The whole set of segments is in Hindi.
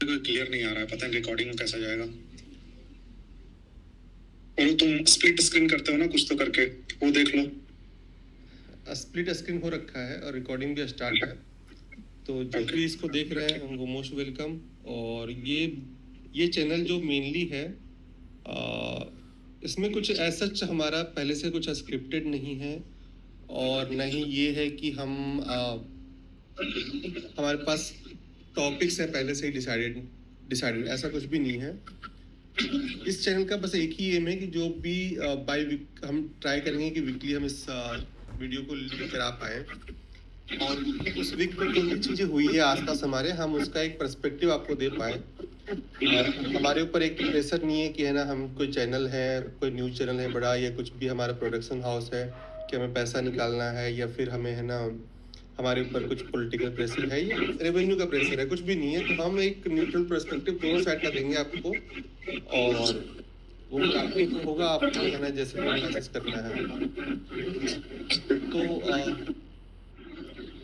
क्लियर नहीं आ रहा है, पता है रिकॉर्डिंग में कैसा जाएगा। और तुम स्प्लिट स्क्रीन करते हो ना कुछ तो करके, वो देख लो। स्प्लिट स्क्रीन हो रखा है और रिकॉर्डिंग भी स्टार्ट है, तो जो भी इसको देख रहे हैं उनको मोस्ट वेलकम। और ये चैनल जो मेनली है, इसमें कुछ ऐसा हमारा पहले से कुछ स्क्रिप्टेड नहीं है, और न ही ये है कि हम हमारे पास टॉपिक्स है पहले से ही डिसाइडेड, ऐसा कुछ भी नहीं है। इस चैनल का बस एक ही एम है कि जो भी बाय वीक हम ट्राई करेंगे कि वीकली हम इस वीडियो को लेकर आ पाए, और उस वीक में जो भी चीज़ें हुई है आसपास हमारे, हम उसका एक पर्सपेक्टिव आपको दे पाए। हमारे ऊपर एक प्रेशर नहीं है कि है ना हम कोई चैनल है, कोई न्यूज़ चैनल है बड़ा, या कुछ भी हमारा प्रोडक्शन हाउस है कि हमें पैसा निकालना है, या फिर हमें है ना हमारे ऊपर कुछ पॉलिटिकल प्रेशर है या रेवेन्यू का प्रेशर है, कुछ भी नहीं है। तो हम एक न्यूट्रल पर्सपेक्टिव दोनों साइड का देंगे आपको, और वो काफी होगा आपको है ना जैसे एनालिसिस करना है।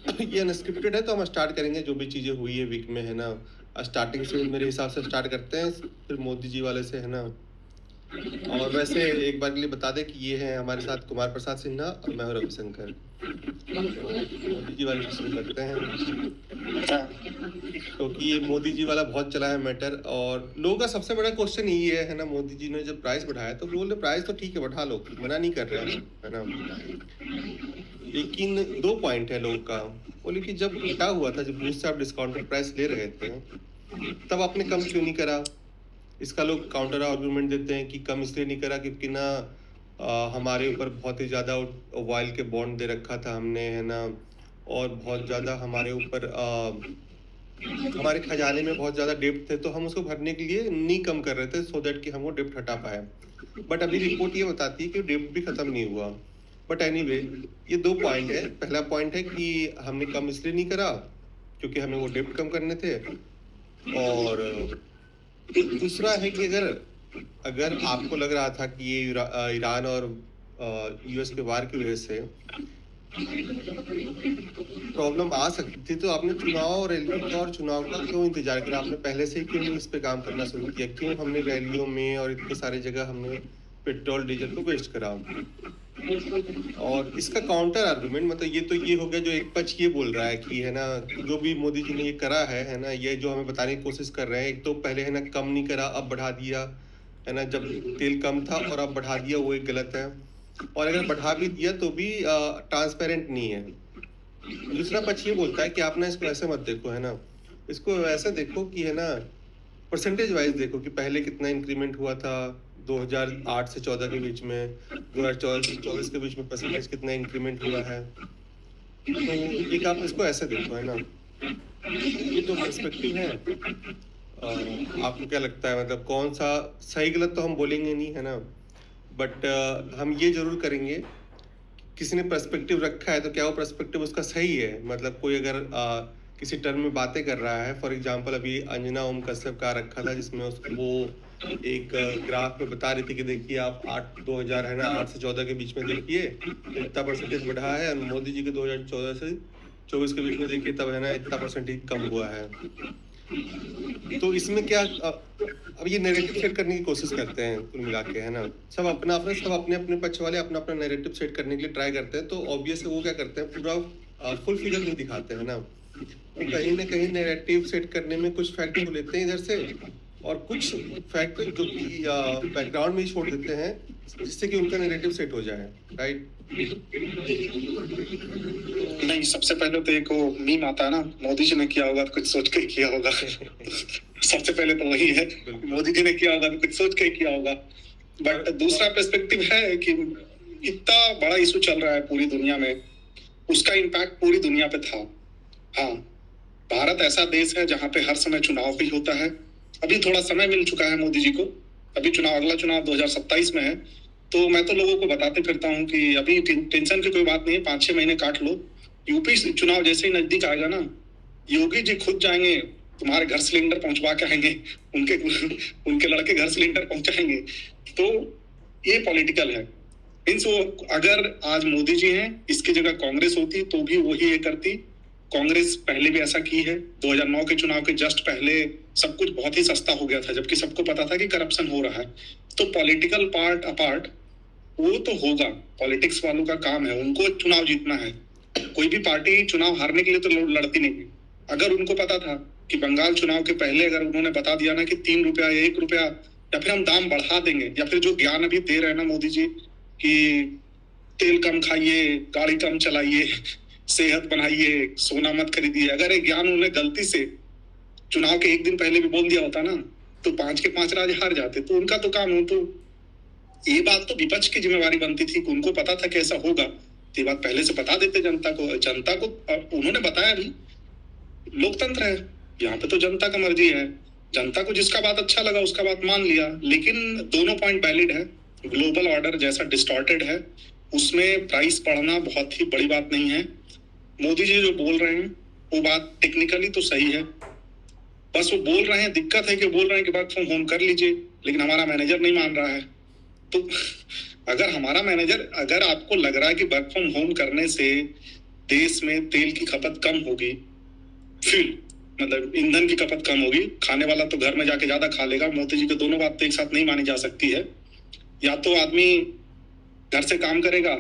तो ये अनस्क्रिप्टेड है, तो हम स्टार्ट करेंगे जो भी चीज़ें हुई है वीक में, है ना। स्टार्टिंग से मेरे हिसाब से स्टार्ट करते हैं, फिर मोदी जी वाले से, है ना। और वैसे एक बार के लिए बता दें कि ये है हमारे साथ कुमार प्रसाद सिन्हा और मैं हूं रविशंकर। मोदी जी वाले से शुरू करते हैं, क्योंकि ये मोदी जी वाला बहुत चला है मैटर, और लोगों का सबसे बड़ा क्वेश्चन ये है ना, मोदी जी ने जब प्राइस बढ़ाया तो बोल रहे प्राइस तो ठीक है बढ़ा लो, मना नहीं कर रहे हैं, है ना। लेकिन दो पॉइंट है लोगों का, बोले कि जब घटा हुआ था, जब मुझसे आप डिस्काउंटेड प्राइस ले रहे थे, तब आपने कम क्यों नहीं करा। इसका लोग काउंटर आर्गुमेंट देते हैं कि कम इसलिए नहीं करा क्योंकि ना हमारे ऊपर बहुत ही ज़्यादा ऑयल के बॉन्ड दे रखा था हमने, है ना, और बहुत ज़्यादा हमारे ऊपर हमारे खजाने में बहुत ज़्यादा डेप्ट थे, तो हम उसको भरने के लिए नहीं कम कर रहे थे, सो दैट कि हम वो डेप्ट हटा पाए। बट अभी रिपोर्ट ये बताती है कि डेप्ट भी खत्म नहीं हुआ। बट एनीवे, ये दो पॉइंट है। पहला पॉइंट है कि हमने कम इसलिए नहीं करा क्योंकि हमें वो डेप्ट कम करने थे, और दूसरा है कि अगर आपको लग रहा था कि ये ईरान और यूएस के वार की वजह से प्रॉब्लम आ सकती थी, तो आपने चुनाव का क्यों इंतजार किया, आपने पहले से ही क्यों नहीं इस पे काम करना शुरू किया, क्यों हमने रैलियों में और इतनी सारी जगह हमने पेट्रोल डीजल को वेस्ट करा। और इसका काउंटर आर्गुमेंट मतलब ये हो गया, जो एक पक्ष ये बोल रहा है कि है ना जो भी मोदी जी ने ये करा है ना, ये जो हमें बताने की कोशिश कर रहे हैं, एक तो पहले है ना कम नहीं करा, अब बढ़ा दिया, है ना, जब तेल कम था और अब बढ़ा दिया, वो एक गलत है। और अगर बढ़ा भी दिया तो भी ट्रांसपेरेंट नहीं है। दूसरा पक्ष ये बोलता है कि आप ना इसको ऐसे मत देखो, है ना, इसको ऐसे देखो कि है ना परसेंटेज वाइज देखो कि पहले कितना इंक्रीमेंट हुआ था 2008 से 14 के बीच में, 2014 से 24 के बीच में परसेंटेज कितना इंक्रीमेंट हुआ है। तो एक आप इसको ऐसे देखो, है ना, ये तो पर्सपेक्टिव है। आपको क्या लगता है, मतलब कौन सा सही गलत तो हम बोलेंगे नहीं, है ना, बट हम ये जरूर करेंगे, किसी ने पर्सपेक्टिव रखा है तो क्या वो पर्सपेक्टिव उसका सही है। मतलब कोई अगर किसी टर्म में बातें कर रहा है, फॉर एग्जांपल अभी अंजना ओम कश्यप का रखा था, जिसमें वो एक ग्राफ में बता रही थी कि देखिए आप 2000 है ना 8 से 14 के बीच में देखिए इतना परसेंटेज बढ़ा है, और मोदी जी के 2014 से 24 के बीच में देखिए तब है ना इतना परसेंटेज कम हुआ है। तो इसमें क्या अब ये नैरेटिव सेट करने की कोशिश करते हैं कुल मिला के, है ना, सब अपने अपने पक्ष वाले अपना अपना नैरेटिव सेट करने के लिए ट्राई करते हैं। तो ऑब्वियस वो क्या करते हैं, पूरा फुल फिगर नहीं दिखाते हैं ना, तो कहीं ना कहीं नैरेटिव सेट करने में कुछ फैक्ट को लेते हैं इधर से, और कुछ फैक्ट जो कि बैकग्राउंड में ही छोड़ देते हैं, जिससे कि उनका नैरेटिव सेट हो जाए, राइट। नहीं, सबसे पहले तो एक वो मीम आता है ना, मोदी जी ने किया होगा तो कुछ सोच के ही किया होगा। सबसे पहले तो वही है, मोदी जी ने किया होगा तो कुछ सोच के ही किया होगा। बट दूसरा पर्सपेक्टिव है कि इतना बड़ा इशू चल रहा है पूरी दुनिया में, उसका इम्पैक्ट पूरी दुनिया पे था। हाँ, भारत ऐसा देश है जहाँ पे हर समय चुनाव भी होता है। अभी थोड़ा समय मिल चुका है मोदी जी को, अभी अगला चुनाव 2027 में है। तो मैं तो लोगों को बताते फिरता हूँ कि अभी टेंशन की कोई बात नहीं है, 5-6 महीने काट लो। यूपी चुनाव जैसे ही नजदीक आएगा ना, योगी जी खुद जाएंगे, तुम्हारे घर सिलेंडर पहुंचवा के आएंगे, उनके लड़के घर सिलेंडर पहुंचाएंगे। तो ये पॉलिटिकल है। मीन्स वो अगर आज मोदी जी हैं, इसकी जगह कांग्रेस होती तो भी वही ये करती, कांग्रेस पहले भी ऐसा की है। 2009 के चुनाव के जस्ट पहले सब कुछ बहुत ही सस्ता हो गया था, जबकि सबको पता था कि करप्शन हो रहा है। तो पॉलिटिकल पार्ट अपार्ट, वो तो होगा, पॉलिटिक्स वालों का काम है, उनको चुनाव जीतना है। कोई भी पार्टी चुनाव हारने के लिए तो लड़ती नहीं है। अगर उनको पता था कि बंगाल चुनाव के पहले अगर उन्होंने बता दिया ना कि 3 रुपया या 1 रुपया या फिर हम दाम बढ़ा देंगे, या फिर जो ज्ञान अभी दे रहे हैं ना मोदी जी कि तेल कम खाइए, गाड़ी कम चलाइए, सेहत बनाइए, सोना मत खरीदिए, अगर ये ज्ञान उन्हें गलती से चुनाव के एक दिन पहले भी बोल दिया होता ना, तो 5 के 5 राज्य हार जाते। तो उनका तो काम हो, तो ये बात तो विपक्ष की जिम्मेवारी बनती थी कि उनको पता था कि ऐसा होगा, तो ये बात पहले से बता देते जनता को उन्होंने बताया भी। लोकतंत्र है, यहाँ पे तो जनता का मर्जी है, जनता को जिसका बात अच्छा लगा उसका बात मान लिया। लेकिन दोनों पॉइंट वैलिड है। ग्लोबल ऑर्डर जैसा डिस्टॉर्टेड है, उसमें प्राइस बढ़ना बहुत ही बड़ी बात नहीं है। मोदी जी जो बोल रहे हैं वो बात टेक्निकली तो सही है, बस वो बोल रहे हैं, दिक्कत है कि बोल रहे हैं कि वर्क फ्रॉम होम कर लीजिए, लेकिन हमारा मैनेजर नहीं मान रहा है। तो अगर हमारा मैनेजर, अगर आपको लग रहा है कि वर्क फ्रॉम होम करने से देश में तेल की खपत कम होगी, फ्यूल मतलब ईंधन की खपत कम होगी, खाने वाला तो घर में जाके ज्यादा खा लेगा, मोदी जी की दोनों बात तो एक साथ नहीं मानी जा सकती है। या तो आदमी घर से काम करेगा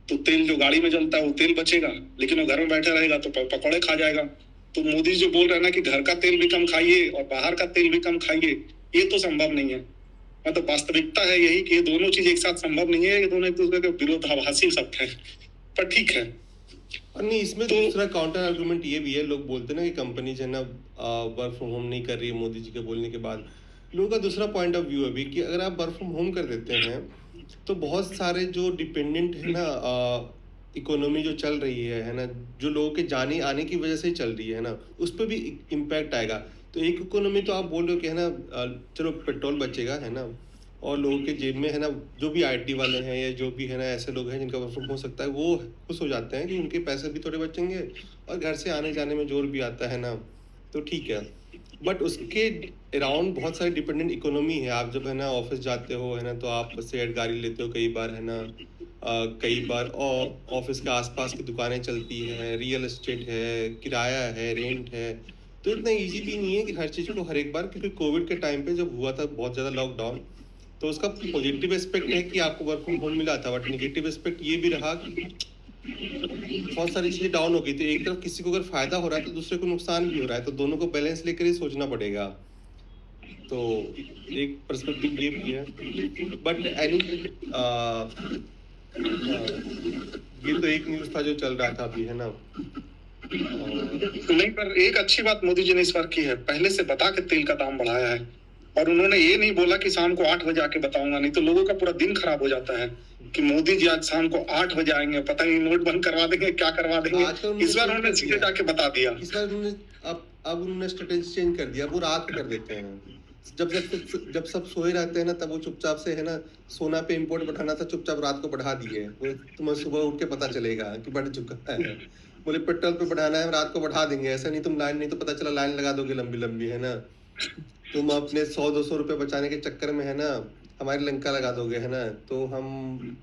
तो तेल जो गाड़ी में जलता है वो तेल बचेगा, लेकिन वो घर में बैठा रहेगा तो पकौड़े खा जाएगा। तो मोदी जी बोल रहे हैं ना कि घर का तेल भी कम खाइए और बाहर का तेल भी कम खाइए, ये तो संभव नहीं है। मतलब वास्तविकता है यही कि ये दोनों चीज एक साथ संभव नहीं है, ये दोनों एक दूसरे के विरोधाभासी शब्द है। पर ठीक है। और नहीं, इसमें तो दूसरा काउंटर आर्गुमेंट ये भी है, लोग बोलते हैं ना कि कंपनी जो है ना वर्क फ्रॉम होम नहीं कर रही है मोदी जी के बोलने के बाद। लोगों का दूसरा पॉइंट ऑफ व्यू है भी कि अगर आप वर्क फ्रॉम होम कर देते हैं तो बहुत सारे जो डिपेंडेंट है ना इकोनॉमी जो चल रही है ना, जो लोगों के जाने आने की वजह से ही चल रही है ना, उस पर भी इम्पैक्ट आएगा। तो एक इकोनॉमी तो आप बोल रहे हो कि है ना चलो पेट्रोल बचेगा है ना, और लोगों के जेब में है ना, जो भी आईटी वाले हैं या जो भी है ना ऐसे लोग हैं जिनका वर्क फ्रॉम हो सकता है, वो खुश हो जाते हैं कि उनके पैसे भी थोड़े बचेंगे और घर से आने जाने में जोर भी आता है ना, तो ठीक है। बट उसके अराउंड बहुत सारी डिपेंडेंट इकोनॉमी है। आप जब है ना ऑफिस जाते हो है ना, तो आप शेयर गाड़ी लेते हो कई बार है ना, कई बार और ऑफिस के आसपास की दुकानें चलती हैं, रियल एस्टेट है, किराया है, रेंट है। तो इतना इजी भी नहीं है कि हर चीज़ को हर एक बार, क्योंकि कोविड के टाइम पे जब हुआ था बहुत ज़्यादा लॉकडाउन, तो उसका पॉजिटिव एस्पेक्ट है कि आपको वर्क फ्रॉम होम मिला था, बट नेगेटिव एस्पेक्ट ये भी रहा कि बहुत सारी चीजें डाउन हो गई। तो एक तरफ किसी को अगर फायदा हो रहा है तो दूसरे को नुकसान भी हो रहा है, तो दोनों को बैलेंस लेकर ही सोचना पड़ेगा। तो एक पर्सपेक्टिव ये भी है, बट एनी ये तो एक न्यूज था जो चल रहा था अभी है ना। नहीं, पर एक अच्छी बात मोदी जी ने इस बार की है, पहले से बता के तेल का दाम बढ़ाया है। और उन्होंने ये नहीं बोला कि शाम को 8 बजे आके बताऊंगा, नहीं तो लोगों का पूरा दिन खराब हो जाता है कि मोदी जी आज शाम को 8 बजे आएंगे, पता नहीं नोट बंद करवा देंगे, क्या करवा देंगे। इस बार उन्होंने सीधे जाके बता दिया। इस बार उन्होंने अब उन्होंने स्ट्रेटेजी चेंज कर दिया, वो रात को कर देते हैं। जब सब सोए रहते हैं ना, तब वो चुपचाप से है ना, सोना पे इंपोर्ट बढ़ाना था, चुपचाप रात को बढ़ा दिए। तुम्हें सुबह उठ के पता चलेगा कि बढ़ चुका है। बोले पेट्रोल पे बढ़ाना है, रात को बढ़ा देंगे, ऐसा नहीं तुम लाइन, नहीं तो पता चला लाइन लगा दोगे लंबी लंबी है ना। तुम अपने 100-200 रुपए बचाने के चक्कर में है ना हमारी लंका लगा दोगे है ना, तो हम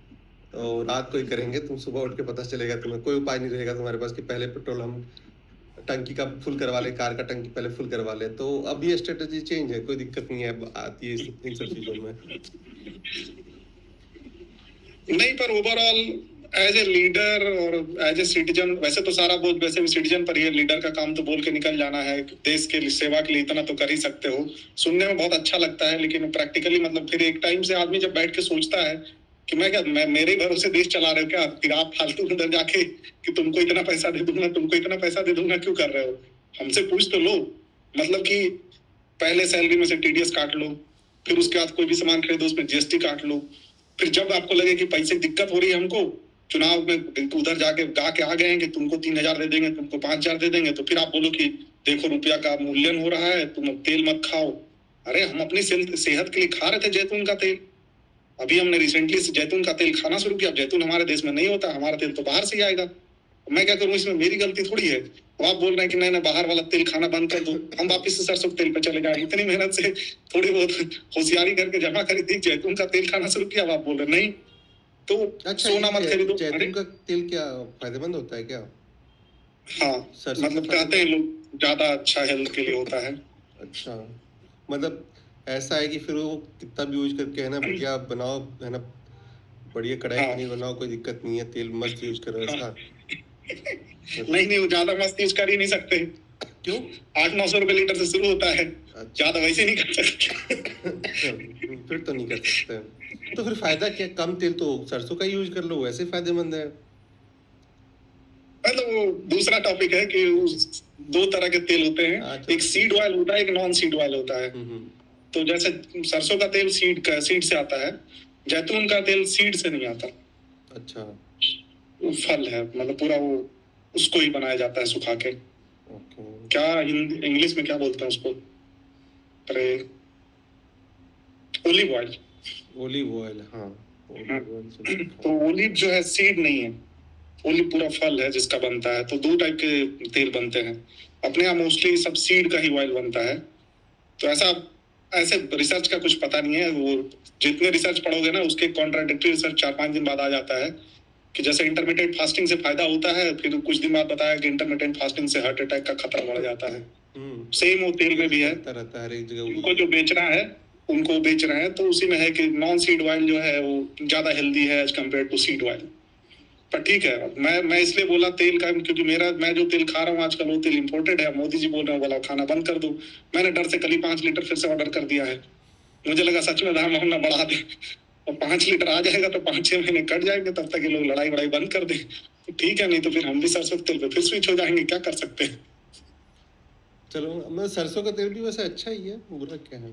रात को ही करेंगे। तुम सुबह उठ के पता चलेगा, तुम्हें कोई उपाय नहीं रहेगा तुम्हारे पास कि पहले पेट्रोल हम टंकी का फुल करवा ले, कार का टंकी पहले फुल करवा ले। तो अब ये स्ट्रेटेजी चेंज है, कोई दिक्कत नहीं है आती है इन सब चीजों में। नहीं, पर ओवरऑल एज ए लीडर और एज ए सिटीजन, वैसे तो सारा बोझ वैसे भी सिटीजन पर ही है। लीडर का काम तो बोल के निकल जाना है, देश के सेवा के लिए इतना तो कर ही सकते हो। सुनने में बहुत अच्छा लगता है, लेकिन प्रैक्टिकली मतलब फिर एक टाइम से आदमी जब बैठ के सोचता है कि मैं मेरे भरोसे देश चला रहे हो क्या, फिर आप फालतू अंदर जाके कि तुमको इतना पैसा दे दूंगा, तुमको इतना पैसा दे दूंगा, क्यों कर रहे हो? हमसे पूछ तो लो। मतलब कि पहले सैलरी में से टीडीएस काट लो, फिर उसके बाद कोई भी सामान खरीदो उसमें जीएसटी काट लो, फिर जब आपको लगे कि पैसे की दिक्कत हो रही है हमको, चुनाव में उधर जाके गा के आ गए हैं कि तुमको 3,000 दे देंगे, तुमको 5,000 दे देंगे, तो फिर आप बोलो कि देखो रुपया का मूल्यन हो रहा है, तुम तेल मत खाओ। अरे हम अपनी सेहत के लिए खा रहे थे जैतून का तेल, अभी हमने रिसेंटली जैतून का तेल खाना शुरू किया। जैतून हमारे देश में नहीं होता, हमारा तेल तो बाहर से ही आएगा। मैं क्या करूं, इसमें मेरी गलती थोड़ी है। तो आप बोल रहे हैं कि नहीं बाहर वाला तेल खाना बंद कर दो, हम वापिस से सरसों तेल पे चले जाए। इतनी मेहनत से थोड़ी बहुत होशियारी करके जमा खरीदी, जैतून का तेल खाना शुरू किया, आप बोल रहे नहीं तो अच्छा, सोना मत खरीदो। जैतून का तेल क्या फायदेमंद होता है क्या? हाँ, सरसों से मतलब कहते हैं लोग ज्यादा अच्छा हेल्थ के लिए होता है। अच्छा, मतलब ऐसा है कि फिर वो कितना भी यूज करके है ना बढ़िया बनाओ, है ना, बढ़िया कढ़ाई हाँ पनीर बनाओ, कोई दिक्कत नहीं है, तेल मस्त यूज करो हाँ। ऐसा। नहीं नहीं, वो ज्यादा मस्त यूज कर ही नहीं सकते। क्यों? 800-900 रुपए लीटर से शुरू होता है, अच्छा। ज्यादा वैसे नहीं कर सकते। फिर तो नहीं कर सकते। तो फिर फायदा क्या, कम तेल तो सरसों का यूज कर लो, वैसे फायदेमंद है। मतलब वो दूसरा टॉपिक है कि दो तरह के तेल होते हैं, अच्छा। एक सीड ऑयल होता है, एक नॉन सीड ऑयल होता है। तो जैसे सरसों का तेल सीड से आता है, जैतून का तेल सीड से नहीं आता। अच्छा। वो फल है, मतलब पूरा वो उसको ही बनाया जाता है सुखा के। ओके। क्या हिंदी इंग्लिश में क्या बोलते हैं उसको? अरे, ओलिव ऑयल। ओलिव ऑयल, हाँ, ओलिव ऑयल सुन रखा तो है। ओलिव जो है सीड नहीं है, ओलिव पूरा फल है जिसका बनता है। तो दो टाइप के तेल बनते हैं अपने यहाँ, मोस्टली सब सीड का ही ऑयल बनता है। तो ऐसे रिसर्च का कुछ पता नहीं है। वो जितने रिसर्च पढ़ोगे ना, उसके कॉन्ट्राडिक्टरी रिसर्च 4-5 दिन बाद आ जाता है कि जैसे इंटरमिटेंट फास्टिंग से फायदा होता है, फिर कुछ दिन बाद बताया कि इंटरमिटेंट फास्टिंग से हार्ट अटैक का खतरा बढ़ जाता है। सेम वो तेल में भी है, चलता रहता है हर एक जगह। उनको जो बेचना है उनको बेच रहे हैं, तो उसी में है कि नॉन सीड ऑयल जो है वो ज्यादा हेल्दी है as compare to seed oil. पर ठीक है, मैं इसलिए बोला तेल का, क्योंकि मैं जो तेल खा रहा हूँ आजकल वो तेल इंपोर्टेड है। मोदी जी बोल रहे हैं, बोला खाना बंद कर दो। मैंने डर से कल ही 5 लीटर फिर से ऑर्डर कर दिया है। मुझे लगा सच में दाम हम ना बढ़ा दे, और 5 लीटर आ जाएगा तो 5-6 महीने कट जाएंगे, तब तक ये लोग लड़ाई वड़ाई बंद कर दे। तो ठीक है, नहीं तो फिर हम भी सरसों के तेल पे फिर स्विच हो जाएंगे, क्या कर सकते हैं। चलो, मैं सरसों का तेल भी वैसे अच्छा ही है, बुरा क्या है,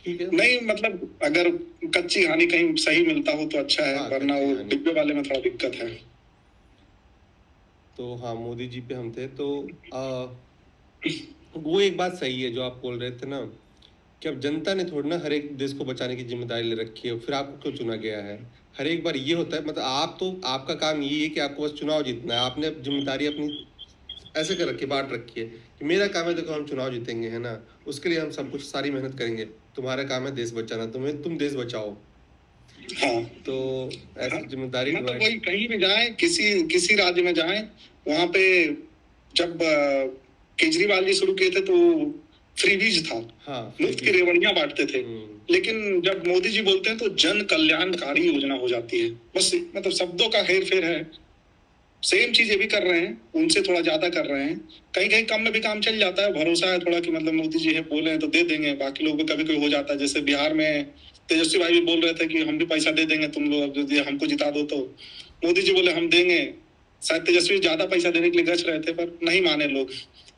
ठीक है। नहीं मतलब अगर कच्ची घानी कहीं सही मिलता हो तो अच्छा है, हाँ, वरना कच्ची वो घानी। डिब्बे वाले में थोड़ा दिक्कत है। तो हाँ, मोदी जी पे हम थे तो वो एक बात सही है जो आप बोल रहे थे ना, कि अब जनता ने थोड़ी ना हर एक देश को बचाने की जिम्मेदारी ले रखी है, फिर आपको क्यों चुना गया है। हर एक बार ये होता है, मतलब आप तो, आपका काम यही है कि आपको बस चुनाव जीतना है, आपने जिम्मेदारी अपनी ऐसे कर रखी है, बांट रखी है कि मेरा काम है, देखो हम चुनाव जीतेंगे, है ना, उसके लिए हम सब कुछ सारी मेहनत करेंगे, तुम्हारा काम है देश बचाना, तुम देश बचाओ। हाँ, तो ऐसी जिम्मेदारी मतलब वही कहीं भी जाए, किसी किसी राज्य में जाए, वहां पे जब केजरीवाल जी शुरू किए थे तो फ्रीबीज था, हाँ, मुफ्त की रेवड़ियां बांटते थे। लेकिन जब मोदी जी बोलते हैं तो जन कल्याणकारी योजना हो जाती है। बस मतलब शब्दों का हेर फेर है। सेम चीज ये भी कर रहे हैं, उनसे थोड़ा ज्यादा कर रहे हैं। कहीं कहीं कम में भी काम चल जाता है, भरोसा है थोड़ा कि मतलब मोदी जी है बोले हैं तो दे देंगे। बाकी लोगों को कभी कोई हो जाता है, जैसे बिहार में तेजस्वी भाई भी बोल रहे थे कि हम भी पैसा दे देंगे, तुम लोग यदि हमको जिता दो तो। मोदी जी बोले हम देंगे। शायद तेजस्वी ज्यादा पैसा देने के लिए गच रहे थे, पर नहीं माने लोग।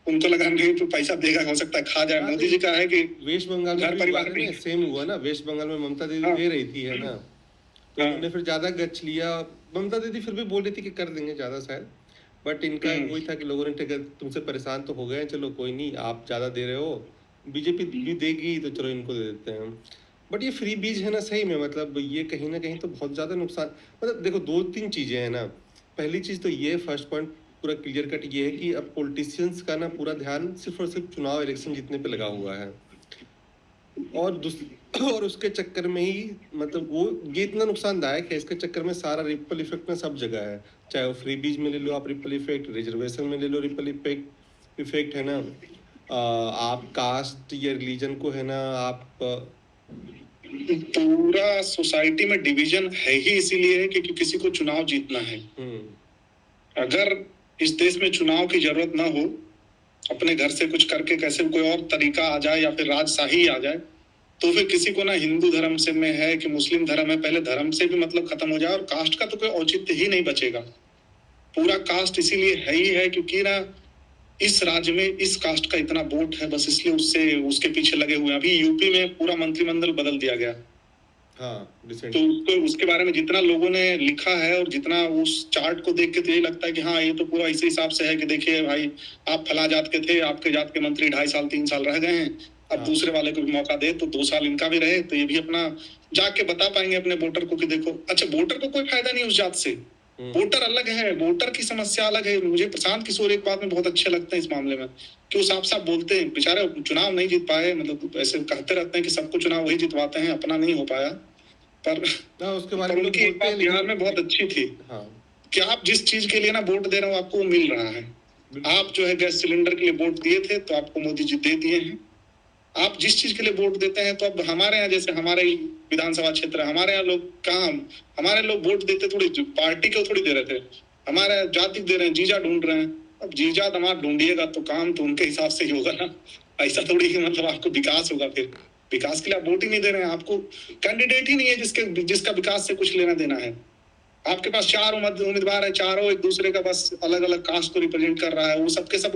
उनको लगा नहीं तो पैसा देगा, हो सकता है खा जाए। मोदी जी का है कि वेस्ट बंगाल में घर भी हुआ परिवार है भी। ना, सेम हुआ ना, वेस्ट बंगाल में ममता दीदी दे रही थी, है ना, तो उन्होंने फिर ज्यादा गच लिया। ममता दीदी फिर भी बोल रही थी कि कर देंगे ज्यादा शायद, बट इनका वही था कि लोगों ने ठीक है, तुमसे परेशान तो हो गए, चलो कोई नहीं, आप ज्यादा दे रहे हो, बीजेपी भी देगी तो चलो इनको दे देते हैं। बट ये फ्री बीज है ना, सही में मतलब ये कहीं ना कहीं तो बहुत ज्यादा नुकसान, मतलब देखो 2-3 चीजें हैं ना। पहली चीज तो ये, फर्स्ट पॉइंट पूरा क्लियर कट ये है कि अब पॉलिटिशियंस का ना पूरा ध्यान सिर्फ और सिर्फ चुनाव इलेक्शन जीतने पे लगा हुआ है, और और उसके चक्कर में ही मतलब वो ये इतना नुकसानदायक है, इसके चक्कर में सारा रिपल इफेक्ट ना सब जगह है। चाहे वो फ्री बीज में ले लो आप रिपल इफेक्ट, रिजर्वेशन में ले लो रिपल इफेक्ट है ना, आप कास्ट या रिलीजन को है ना, आप पूरा सोसाइटी में डिवीजन है ही इसीलिए है क्योंकि किसी को चुनाव जीतना है। अगर इस देश में चुनाव की जरूरत ना हो, अपने घर से कुछ करके कैसे कोई और तरीका आ जाए या फिर राजशाही आ जाए, तो फिर किसी को ना हिंदू धर्म से में है कि मुस्लिम धर्म है, पहले धर्म से भी मतलब खत्म हो जाए, और कास्ट का तो कोई औचित्य ही नहीं बचेगा। पूरा कास्ट इसीलिए है ही है क्योंकि ना इस राज्य में इस कास्ट का इतना वोट है, बस इसलिए उससे उसके पीछे लगे हुए हैं। अभी यूपी में पूरा मंत्रिमंडल बदल दिया गया। हाँ, तो उसके बारे में जितना लोगों ने लिखा है और जितना उस चार्ट को देख के तो ये लगता है कि हाँ ये तो पूरा इसी हिसाब से है कि देखिए भाई, आप फला जात के थे, आपके जात के मंत्री 2.5 साल 3 साल रह गए हैं, अब दूसरे वाले को भी मौका दे तो 2 साल इनका भी रहे, तो ये भी अपना जाके बता पाएंगे अपने वोटर को कि देखो। अच्छा, वोटर को कोई फायदा नहीं उस जात से, वोटर अलग है, वोटर की समस्या अलग है। मुझे प्रशांत किशोर एक बात में बहुत अच्छे लगते हैं इस मामले में, कि वो साफ साफ बोलते हैं, बेचारे चुनाव नहीं जीत पाए, मतलब ऐसे कहते रहते हैं कि सबको चुनाव वही जितवाते हैं, अपना नहीं हो पाया। पर उसके बारे में उनकी एक बात बिहार में बहुत अच्छी थी, हाँ, कि आप जिस चीज के लिए ना वोट दे रहे हो आपको वो मिल रहा है। आप जो है गैस सिलेंडर के लिए वोट दिए थे तो आपको मोदी जी दे दिए हैं। आप जिस चीज के लिए वोट देते हैं, तो अब हमारे यहाँ जैसे हमारे ही विधानसभा क्षेत्र है, हमारे यहाँ लोग कहाँ, हमारे लोग वोट देते थोड़ी पार्टी को थोड़ी दे रहे थे, हमारे यहाँ जाति दे रहे हैं, जीजा ढूंढ रहे हैं। अब जीजा दामाद ढूंढिएगा तो काम तो उनके हिसाब से ही होगा ना, ऐसा थोड़ी कि मतलब आपको विकास होगा। फिर विकास के लिए आप वोट ही नहीं दे रहे हैं, आपको कैंडिडेट ही नहीं है जिसका विकास से कुछ लेना देना है। आपके पास चार उम्मीदवार है, चारों एक दूसरे का बस अलग अलग कास्ट को रिप्रेजेंट कर रहा है, वो सबके सब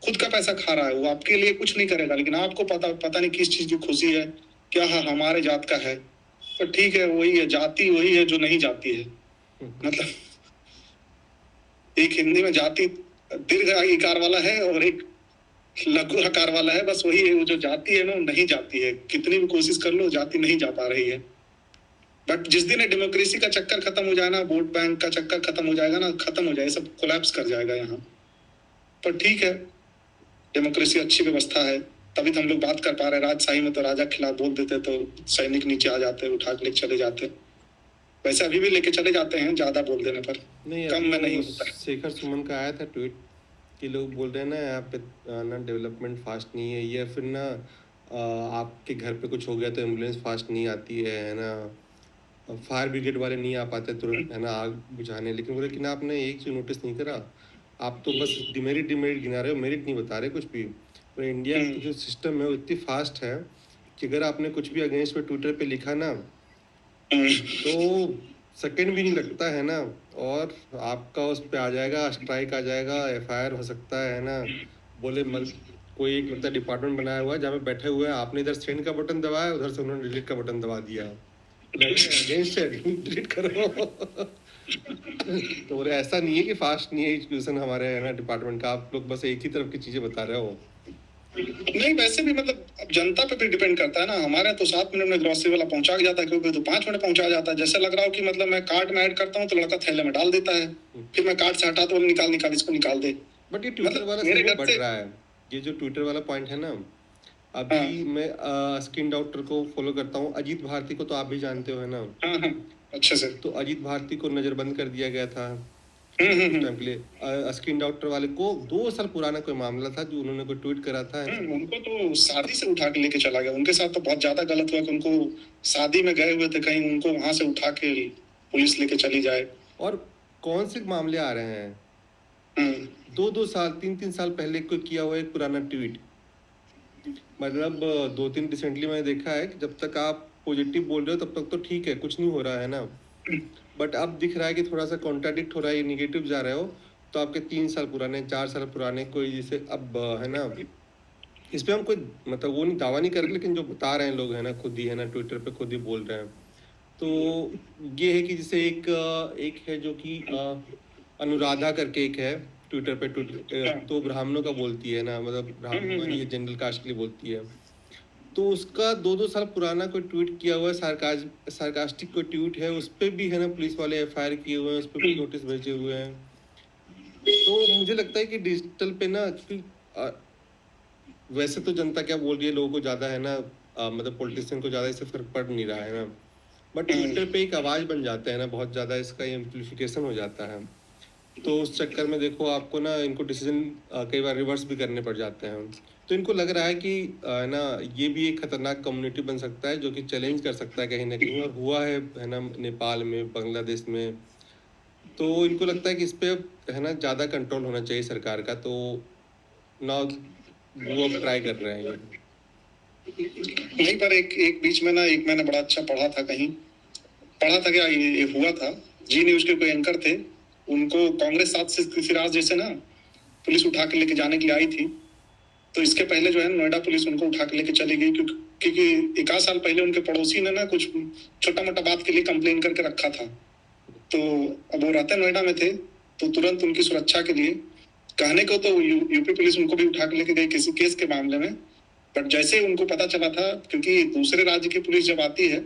खुद का पैसा खा रहा है, वो आपके लिए कुछ नहीं करेगा। लेकिन आपको पता नहीं किस चीज की खुशी है, क्या है हमारे जात का है, तो ठीक है, वही है जाति, वही है जो नहीं जाती है। मतलब एक हिंदी में जाति दीर्घ इकार वाला है और एक लघु आकार वाला है, बस वही है। वो जो जाति है ना, वो नहीं जाती है, कितनी भी कोशिश कर लो जाति नहीं जा पा रही है। बट जिस दिन डेमोक्रेसी का चक्कर खत्म हो जाए ना, वोट बैंक का चक्कर खत्म हो जाएगा ना, खत्म हो जाए, सब कोलैप्स कर जाएगा यहाँ। पर ठीक है, डेमोक्रेसी अच्छी व्यवस्था है, तभी तो हम लोग बात कर पा रहे हैं। राजशाही में तो राजा के खिलाफ बोल देते तो सैनिक नीचे आ जाते, उठा के लेके चले जाते। वैसे अभी भी लेके चले जाते हैं ज्यादा बोल देने पर, नहीं, कम में नहीं होता है। शेखर सुमन का आया था ट्वीट कि लोग बोल रहे हैं ना यहाँ पे ना डेवलपमेंट फास्ट नहीं है, या फिर ना आपके घर पे कुछ हो गया तो एम्बुलेंस फास्ट नहीं आती है ना, फायर ब्रिगेड वाले नहीं आ पाते तुरंत, है ना, आग बुझाने। लेकिन बोले कि ना आपने एक चीज नोटिस नहीं करा, आप तो बस डिमेरिट गिना रहे हो, मेरिट नहीं बता रहे कुछ भी। और इंडिया का जो सिस्टम है वो इतनी फास्ट है कि अगर आपने कुछ भी अगेंस्ट पे ट्विटर पे लिखा ना, तो सेकंड भी नहीं लगता है ना, और आपका उस पे आ जाएगा, स्ट्राइक आ जाएगा, एफआईआर हो सकता है ना। बोले कोई एक मतलब डिपार्टमेंट बनाया हुआ है जहाँ पे बैठे हुए हैं, आपने इधर सेंड का बटन दबाया, उधर से उन्होंने डिलीट का बटन दबा दिया, अगेंस्ट है डिलीट करो। तो बोले ऐसा नहीं है कि फास्ट नहीं है एजुकेशन हमारे है ना डिपार्टमेंट का, आप लोग बस एक ही तरफ की चीजें बता रहे हो। नहीं, वैसे भी मतलब अब जनता पे भी डिपेंड करता है ना। हमारे तो 7 मिनट में ग्रोसरी वाला पहुंचा जाता है, क्योंकि तो 5 मिनट पहुंचा जाता है। जैसे लग रहा हो कि मतलब मैं कार्ट में ऐड करता हूँ तो लड़का थैले में डाल देता है, फिर मैं कार्ट से हटा तो निकाल इसको निकाल दे। बट ये ट्विटर वाला मेरे समय घर बढ़ से रहा है, ये जो ट्विटर वाला पॉइंट है ना। अभी मैं स्किन डॉक्टर को फॉलो करता हूँ, अजीत भारती को तो आप भी जानते हो है ना। हाँ, अच्छे से। तो अजीत भारती को नजरबंद कर दिया गया था टाइम के लिए। स्किन डॉक्टर वाले को 2 साल पुराना कोई मामला था जो उन्होंने कोई ट्वीट करा था। उनको तो शादी से उठा के लेके चला गया, उनके साथ तो बहुत ज्यादा गलत हुआ कि उनको शादी में गए हुए थे कहीं, उनको वहां से उठा के पुलिस लेके चली जाए। और कौन से मामले आ रहे हैं, 2-2 साल 3-3 साल पहले कोई किया हुआ एक पुराना ट्वीट। मतलब 2-3 रिसेंटली मैंने देखा है कि जब तक आप पॉजिटिव बोल रहे हो तब तक तो ठीक है, कुछ नहीं हो रहा है ना। बट अब दिख रहा है कि थोड़ा सा कॉन्ट्राडिक्ट हो रहा है, निगेटिव जा रहे हो तो आपके 3 साल पुराने 4 साल पुराने कोई जैसे अब है ना, इस पे हम कोई मतलब वो नहीं दावा नहीं कर रहे, लेकिन जो बता रहे हैं लोग है ना, खुद ही है ना ट्विटर पे खुद ही बोल रहे हैं। तो ये है कि जैसे एक है जो कि अनुराधा करके एक है ट्विटर पे, तो ब्राह्मणों का बोलती है ना, मतलब ब्राह्मण ये जनरल कास्ट के लिए बोलती है। तो उसका 2-2 साल पुराना कोई ट्वीट किया हुआ है, सार्कास्टिक कोई ट्वीट है, उस पर भी है ना पुलिस वाले एफआईआर किए हुए हैं, उस पर भी नोटिस भेजे हुए हैं। तो मुझे लगता है कि डिजिटल पे ना, वैसे तो जनता क्या बोल रही है लोगों को ज़्यादा है ना, मतलब पॉलिटिशियन को ज़्यादा इससे फर्क पड़ नहीं रहा है ना, बट ट्विटर पे एक आवाज़ बन जाता है ना, बहुत ज़्यादा इसका एम्प्लीफिकेशन हो जाता है। तो उस चक्कर में देखो आपको ना इनको डिसीजन कई बार रिवर्स भी करने पड़ जाते हैं। तो इनको लग रहा है कि ना ये भी एक खतरनाक कम्युनिटी बन सकता है जो कि चैलेंज कर सकता है कहीं ना कहीं, और हुआ है ना नेपाल में, बांग्लादेश में। तो इनको लगता है कि इस पे है ना ज़्यादा कंट्रोल होना चाहिए सरकार का, तो ना वो अब ट्राई कर रहे हैं। नहीं, पर एक बीच में ना, एक मैंने बड़ा अच्छा पढ़ा था क्या, ये हुआ था, जी न्यूज के कोई एंकर थे, उनको कांग्रेस साथ से सिराज जैसे ना पुलिस उठा के लेके जाने के लिए आई थी। तो इसके पहले जो है नोएडा पुलिस उनको उठा के लेके चली गई, क्योंकि 1 साल पहले उनके पड़ोसी ने ना कुछ छोटा मोटा बात के लिए कंप्लेन करके रखा था। तो अब वो रहते नोएडा में थे, तो तुरंत उनकी सुरक्षा के लिए कहने को तो यूपी पुलिस उनको भी उठा के लेके गई किसी केस के मामले में। बट जैसे उनको पता चला था, क्योंकि दूसरे राज्य की पुलिस जब आती है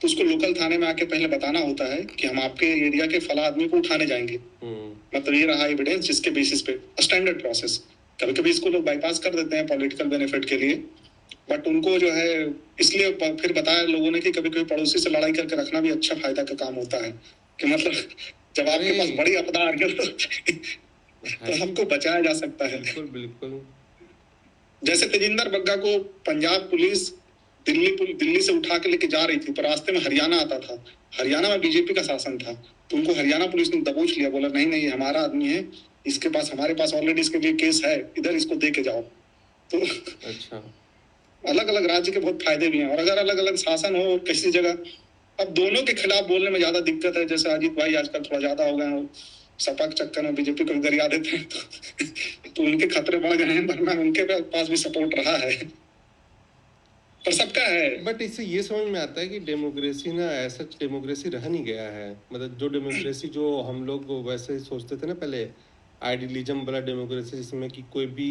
तो उसको लोकल थाने में आके पहले बताना होता है कि हम आपके एरिया के फला आदमी को उठाने जाएंगे, मतलब ये रहा एविडेंस जिसके बेसिस पे, स्टैंडर्ड प्रोसेस। कभी कभी इसको लोग बाईपास कर देते हैं पॉलिटिकल बेनिफिट के लिए, बट उनको जो है इसलिए फिर बताया लोगों ने कि कभी कभी पड़ोसी से लड़ाई करके रखना भी अच्छा फायदा का काम होता है, कि मतलब जब आपके पास बड़ी आपदा आ गई तो तो हमको बचाया जा सकता है। बिल्कुल बिल्कुल। जैसे तेजिंदर बग्गा को पंजाब पुलिस दिल्ली से उठा के लेके जा रही थी, तो रास्ते में हरियाणा आता था, हरियाणा में बीजेपी का शासन था, तो उनको हरियाणा पुलिस ने दबोच लिया, बोला नहीं नहीं ये हमारा आदमी है, इसके पास हमारे पास ऑलरेडी इसके लिए केस है, इधर इसको दे के जाओ। तो अच्छा। अलग अलग राज्य के बहुत फायदे भी हैं, और अगर अलग अलग शासन हो किसी जगह, अब दोनों के खिलाफ बोलने में ज्यादा दिक्कत है। जैसे अजीत भाई आजकल थोड़ा ज्यादा हो गए हैं, सपा के चक्कर में बीजेपी को गरिया देते हैं, तो उनके खतरे बढ़ गए हैं, वरना उनके पास भी सपोर्ट रहा है, पर सबका है। बट इससे ये समझ में आता है कि डेमोक्रेसी ना ऐसा डेमोक्रेसी रह नहीं गया है। मतलब जो डेमोक्रेसी जो हम लोग वैसे सोचते थे ना पहले, आइडियलिज्म वाला डेमोक्रेसी, जिसमें कि कोई भी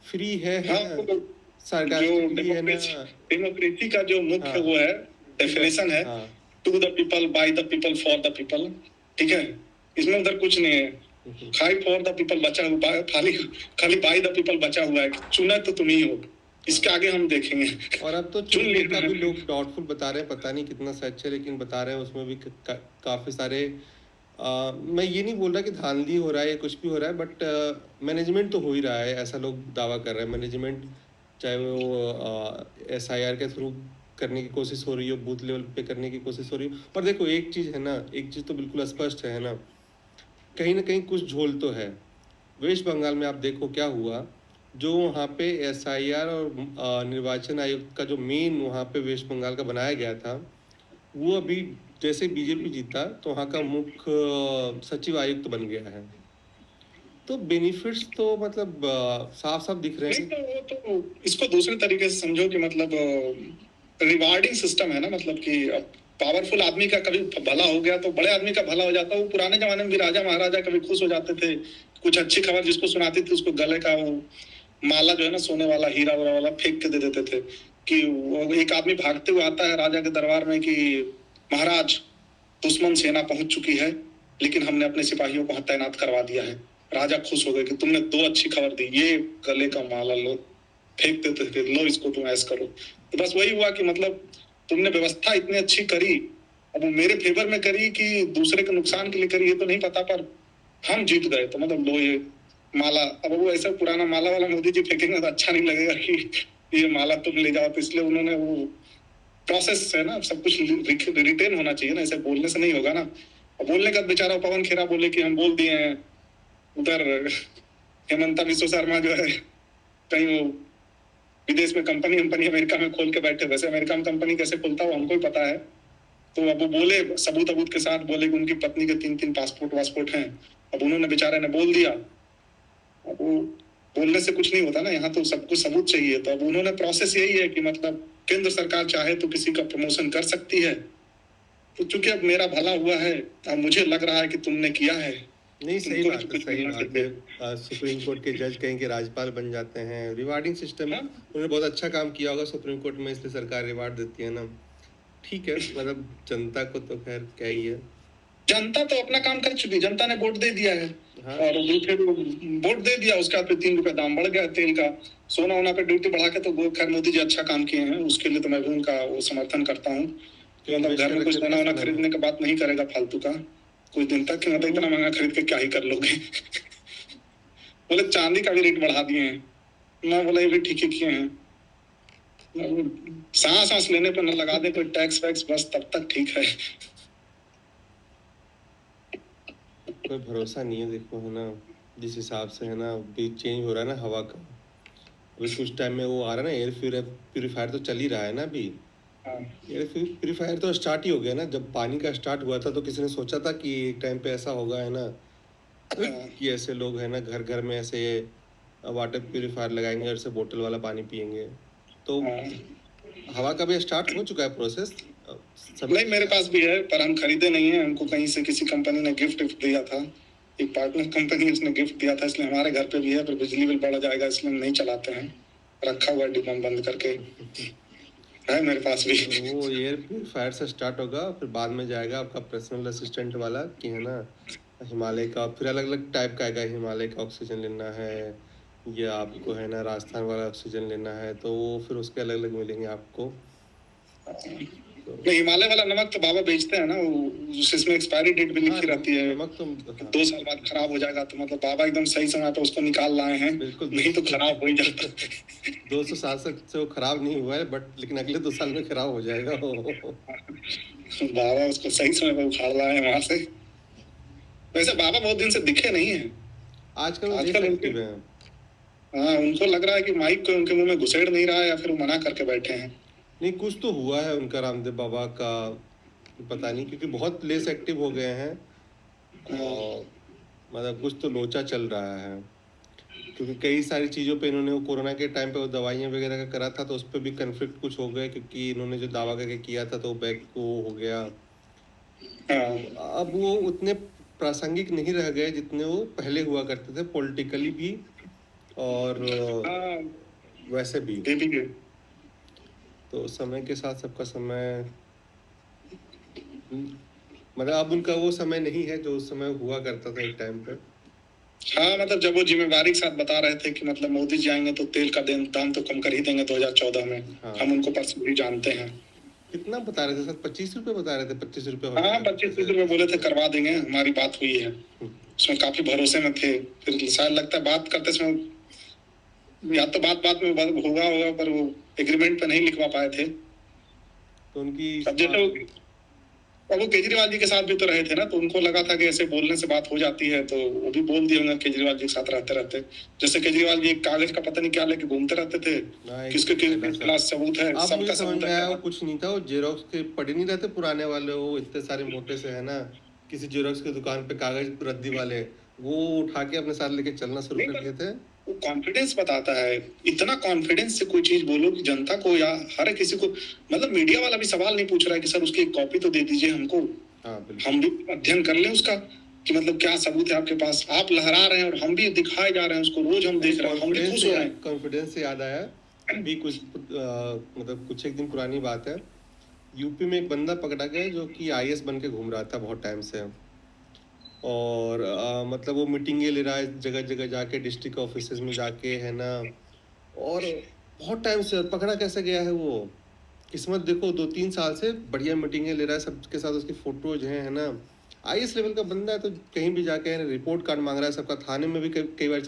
फ्री है हाँ, ना, जो सार्कास्टिकली है ना। डेमोक्रेसी का जो मुख्य हाँ, वो है डेफिनेशन है, हाँ, to the people, by the people, for the people. ठीक है, इसमें उधर कुछ नहीं है, खाली फॉर द पीपल बचा हुआ है, खाली खाली बाय द पीपल बचा हुआ है, चुना तो तुम ही हो, इसके आगे हम देखेंगे। और अब तो चुन चुनने लेना का भी है। लोग डाउटफुल बता रहे हैं, पता नहीं कितना सच है, लेकिन बता रहे हैं उसमें भी काफी सारे मैं ये नहीं बोल रहा कि धांधली हो रहा है या कुछ भी हो रहा है, बट मैनेजमेंट तो हो ही रहा है, ऐसा लोग दावा कर रहे हैं। मैनेजमेंट चाहे वो SIR के थ्रू करने की कोशिश हो रही हो, बूथ लेवल पे करने की कोशिश हो रही हो। पर देखो एक चीज़ है ना, एक चीज़ तो बिल्कुल स्पष्ट है ना, कहीं ना कहीं कुछ झोल तो है। वेस्ट बंगाल में आप देखो क्या हुआ, जो वहाँ पे SIR और निर्वाचन आयुक्त का जो मेन वहाँ पे वेस्ट बंगाल का बनाया गया था, वो अभी जैसे बीजेपी जीता तो वहाँ का मुख्य सचिव आयुक्त बन गया है। तो बेनिफिट्स तो मतलब साफ साफ दिख रहे नहीं हैं। तो वो तो इसको दूसरे तरीके से समझो कि मतलब रिवार्डिंग सिस्टम है ना, मतलब कि पावरफुल आदमी का कभी भला हो गया तो बड़े आदमी का भला हो जाता है। वो पुराने जमाने में भी राजा महाराजा कभी खुश हो जाते थे, कुछ अच्छी खबर जिसको सुनाती थी उसको गले का वो माला जो है ना सोने वाला हीरा वाला फेंक के दे देते थे, कि वो एक आदमी भागते हुए आता है राजा के दरबार में कि महाराज दुश्मन सेना पहुंच चुकी है, लेकिन हमने अपने सिपाहियों को तैनात करवा दिया है। राजा खुश हो गए कि तुमने दो अच्छी खबर दी, ये गले का माला लो, फेंक देते थे, लो इसको तुम ऐस करो। तो बस वही हुआ कि मतलब तुमने व्यवस्था इतनी अच्छी करी, अब वो मेरे फेवर में करी कि दूसरे के नुकसान के लिए करी ये तो नहीं पता, पर हम जीत गए तो मतलब लो ये माला। अब वो ऐसा पुराना माला वाला मोदी जी फेंकेंगे तो अच्छा नहीं लगेगा कि ये माला तुम ले जाओ, तो इसलिए उन्होंने वो प्रोसेस है ना, सब कुछ रिटेन होना चाहिए ना, ऐसे बोलने से नहीं होगा ना। अब बोलने का बेचारा पवन खेरा बोले कि हम बोल दिए हैं, उधर हेमंता विश्व शर्मा जो है कहीं वो विदेश में कंपनी अमेरिका में खोल के बैठे, वैसे अमेरिका में कंपनी कैसे खोलता हो हमको ही पता है। तो अब वो बोले सबूत के साथ बोले कि उनकी पत्नी के 3 पासपोर्ट हैं। अब उन्होंने बेचारे ने बोल दिया, अब वो बोलने से कुछ नहीं होता ना, यहाँ तो सब कुछ सबूत चाहिए। तो अब उन्होंने प्रोसेस यही है कि मतलब केंद्र सरकार चाहे तो किसी का प्रमोशन कर सकती है, तो चूंकि अब मेरा भला हुआ है, अब मुझे लग रहा है कि तुमने किया है, नहीं सही बात है, सही मिलना बात है। सुप्रीम कोर्ट के जज कहीं के राज्यपाल बन जाते हैं, रिवार्डिंग सिस्टम है। हाँ? उन्होंने बहुत अच्छा काम किया होगा सुप्रीम कोर्ट में, इसलिए सरकार रिवार्ड देती है ना। ठीक है, मतलब जनता को तो खैर क्या ही है। जनता तो अपना काम कर चुकी, जनता ने वोट दे दिया है। हाँ। और फिर वोट दे दिया, उसके बाद फिर 3 रुपए दाम बढ़ गया तेल का, सोना वोना पे ड्यूटी बढ़ा के, तो खैर मोदी जी अच्छा काम किए हैं, उसके लिए तो मैं भी उनका वो समर्थन करता हूँ। मतलब घर में कुछ सोना वोना खरीदने की बात नहीं करेगा फालतू का कुछ दिन तक, मतलब इतना महंगा खरीद के क्या ही कर लोगे। बोले चांदी का भी रेट बढ़ा दिए हैं, मैं बोला ये भी ठीक ही किए हैं, सांस लेने पे न लगा दे कोई टैक्स वैक्स, बस तब तक ठीक है। कोई भरोसा नहीं है, देखो है ना, जिस हिसाब से है ना भी चेंज हो रहा है ना हवा का। अभी कुछ टाइम में वो आ रहा है ना एयर प्यूरिफायर, तो चल ही रहा है ना अभी। एयर प्यूरिफायर तो स्टार्ट ही हो गया ना, जब पानी का स्टार्ट हुआ था तो किसी ने सोचा था कि एक टाइम पे ऐसा होगा है ना, कि ऐसे लोग है ना घर घर में ऐसे वाटर प्यूरिफायर लगाएंगे और से बोतल वाला पानी पियेंगे। तो हवा का भी स्टार्ट हो चुका है प्रोसेस। नहीं मेरे पास भी है, पर हम खरीदे नहीं है, हमको कहीं से किसी कंपनी ने गिफ्ट दिया था, एक पार्टनर कंपनी उसने गिफ्ट दिया था, इसलिए हमारे घर पे भी है, पर बिजली बिल बढ़ जाएगा इसलिए हम नहीं चलाते हैं, रखा हुआ डिब्बा बंद करके है मेरे पास भी। वो एयर प्यूरिफायर से स्टार्ट होगा, फिर बाद में जाएगा आपका पर्सनल असिस्टेंट वाला, कि है ना हिमालय का, फिर अलग अलग टाइप का आएगा, हिमालय का ऑक्सीजन लेना है या आपको है ना राजस्थान वाला ऑक्सीजन लेना है, तो वो फिर उसके अलग अलग मिलेंगे आपको। नहीं, हिमालय वाला नमक तो बाबा बेचते हैं ना, वो जिसमें एक्सपायरी डेट भी हाँ, लिखी रहती है, नमक तो हाँ, 2 साल बाद खराब हो जाएगा, तो मतलब बाबा एकदम सही समय पे उसको निकाल लाए हैं, बिल्कुल नहीं तो खराब हो ही जाता। 200 साल से वो खराब नहीं हुआ है, बट लेकिन अगले 2 साल में खराब हो जाएगा वो। बाबा उसको सही समय पे उखाड़ लाए हैं वहां से। वैसे बाबा बहुत दिन से दिखे नहीं है आजकल वो आजकल उनके, एक्टिव है। हाँ उनको लग रहा है कि माइक को उनके मुंह में घुसेड़ नहीं रहा है, या फिर वो मना करके बैठे हैं। नहीं, कुछ तो हुआ है उनका रामदेव बाबा का, पता नहीं, क्योंकि बहुत लेस एक्टिव हो गए हैं और मतलब कुछ तो लोचा चल रहा है, क्योंकि कई सारी चीज़ों पे इन्होंने वो कोरोना के टाइम पे वो दवाइयाँ वगैरह का करा था, तो उस पर भी कन्फ्लिक्ट कुछ हो गया, क्योंकि इन्होंने जो दावा करके किया था तो बैक को हो गया। अब वो उतने प्रासंगिक नहीं रह गए जितने वो पहले हुआ करते थे, पॉलिटिकली भी और वैसे भी। तो समय के साथ सबका समय, मतलब अब उनका वो समय नहीं है जो उस समय हुआ करता था एक टाइम पे। हाँ मतलब जब वो जिम्मेवारी के साथ बता रहे थे कि मतलब मोदी जी आएंगे तो तेल का दाम तो कम कर ही देंगे 2014 में। हाँ। हम उनको पर्सनली जानते हैं। कितना बता रहे थे सर? 25 रुपए बता रहे थे, 25 रुपए। हाँ 25 रुपए बोले थे, करवा देंगे, हमारी बात हुई है। उसमें काफी भरोसे में थे। फिर शायद लगता है बात करते समय या तो बात में होगा पर वो एग्रीमेंट पे नहीं लिखवा पाए थे। तो उनकी अब वो केजरीवाल जी के साथ भी तो रहे थे ना, तो उनको लगा था कि ऐसे बोलने से बात हो जाती है, तो वो भी बोल दिए होंगे केजरीवाल जी के साथ रहते रहते। जैसे केजरीवाल जी एक कागज का पता नहीं क्या लेके घूमते रहते थे, किसके खिलाफ सबूत है, सबका सबूत है। वो कुछ नहीं था, वो जेरोक्स के पड़े नहीं रहते पुराने वाले, वो इतने सारे मोटे से है ना, किसी जेरोक्स की दुकान पे कागज रद्दी वाले, वो उठा के अपने साथ लेके चलना शुरू कर दिए थे। वो कॉन्फिडेंस बताता है। इतना कॉन्फिडेंस से कोई चीज बोलो कि जनता को या हर किसी को, मतलब मीडिया वाला भी सवाल नहीं पूछ रहा है कि सर उसकी एक कॉपी तो दे दीजिए हमको, हम भी अध्ययन कर लें उसका कि मतलब क्या सबूत है आपके पास। आप लहरा रहे हैं और हम भी दिखाए जा रहे हैं उसको, रोज हम देख रहे हैं, हम भी खुश हो रहे हैं। कॉन्फिडेंस से याद आया, अभी कुछ मतलब कुछ एक दिन पुरानी बात है, यूपी में एक बंदा पकड़ा गया जो कि आईएएस बन के घूम रहा था बहुत टाइम से, और मतलब वो मीटिंगें ले रहा है जगह जगह जाके, डिस्ट्रिक्ट ऑफिसेज में जाके है ना, और बहुत टाइम से। पकड़ा कैसे गया है वो, किस्मत देखो, 2-3 साल से बढ़िया मीटिंगें ले रहा है सबके साथ, उसकी फोटोज हैं है ना, आईएएस लेवल का बंदा है, तो कहीं भी जाके रिपोर्ट कार्ड मांग रहा है सबका। थाने में भी कई बार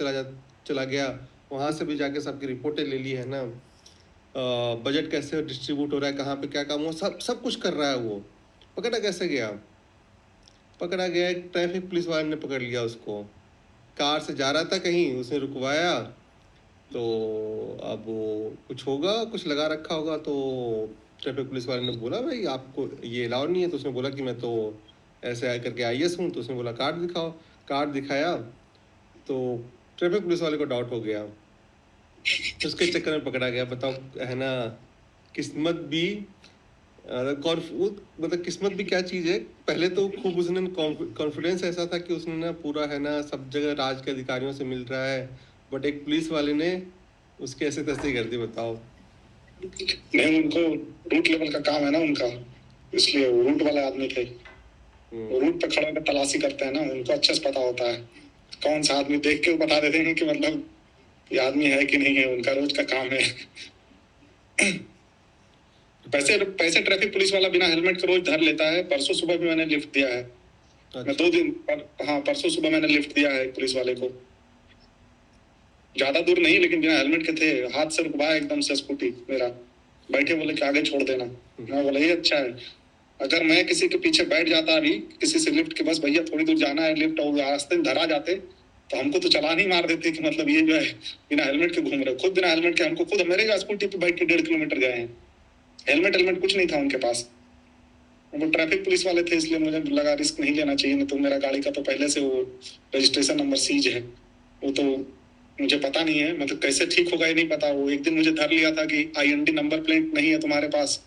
चला गया, वहाँ से भी जाके सबकी रिपोर्टें ले ली है ना, बजट कैसे डिस्ट्रीब्यूट हो रहा है, कहाँ पे क्या काम हो, सब कुछ कर रहा है वो। पकड़ा कैसे गया? पकड़ा गया, एक ट्रैफिक पुलिस वाले ने पकड़ लिया उसको, कार से जा रहा था कहीं, उसने रुकवाया, तो अब वो कुछ होगा, कुछ लगा रखा होगा, तो ट्रैफिक पुलिस वाले ने बोला भाई आपको ये अलाउ नहीं है, तो उसने बोला कि मैं तो ऐसे करके आईएएस हूँ, तो उसने बोला कार्ड दिखाओ, कार्ड दिखाया, तो ट्रैफिक पुलिस वाले को डाउट हो गया, उसके चक्कर में पकड़ा गया। बताओ है ना, किस्मत भी मतलब किस्मत भी क्या चीज है। पहले तो खूब उसने कॉन्फिडेंस ऐसा था कि उसने ना पूरा है ना सब जगह राज के अधिकारियों से मिल रहा है, बट एक पुलिस वाले ने उसके ऐसे तैसे कर दी। बताओ। नहीं, उनको रूट लेवल का काम है ना उनका, इसलिए वो रूट वाले आदमी थे। वो रूट पे खड़ा होकर तलाशी करते हैं ना, उनको अच्छे से पता होता है कौन सा आदमी, देख के वो बता देते हैं कि मतलब ये आदमी है कि नहीं है, उनका रोज का काम है। पैसे ट्रैफिक पुलिस वाला बिना हेलमेट के रोज धर लेता है। परसों सुबह भी मैंने लिफ्ट दिया है। मैं 2 दिन हाँ परसों सुबह मैंने लिफ्ट दिया है पुलिस वाले को, ज्यादा दूर नहीं, लेकिन बिना हेलमेट के थे, हाथ से रुकवाया एकदम से स्कूटी मेरा, बैठे बोले कि आगे छोड़ देना। मैं बोला ये अच्छा है, अगर मैं किसी के पीछे बैठ जाता अभी किसी से लिफ्ट के, बस भैया थोड़ी दूर जाना है, लिफ्ट और रास्ते में धरा जाते तो हमको तो चालान ही मार देते कि मतलब ये जो है बिना हेलमेट के घूम रहे। खुद बिना हेलमेट के, हमको खुद मेरे स्कूटी पे बैठ के 1.5 किलोमीटर गए हैं, हेलमेट कुछ नहीं था उनके पास। वो ट्रैफिक पुलिस वाले थे, इसलिए मुझे लगा रिस्क नहीं लेना चाहिए, नहीं तो मेरा गाड़ी का तो पहले से वो रजिस्ट्रेशन नंबर सीज है, वो तो मुझे पता नहीं है, मतलब कैसे ठीक होगा ये नहीं पता। वो एक दिन मुझे धर लिया था कि IND नंबर प्लेट नहीं है तुम्हारे पास,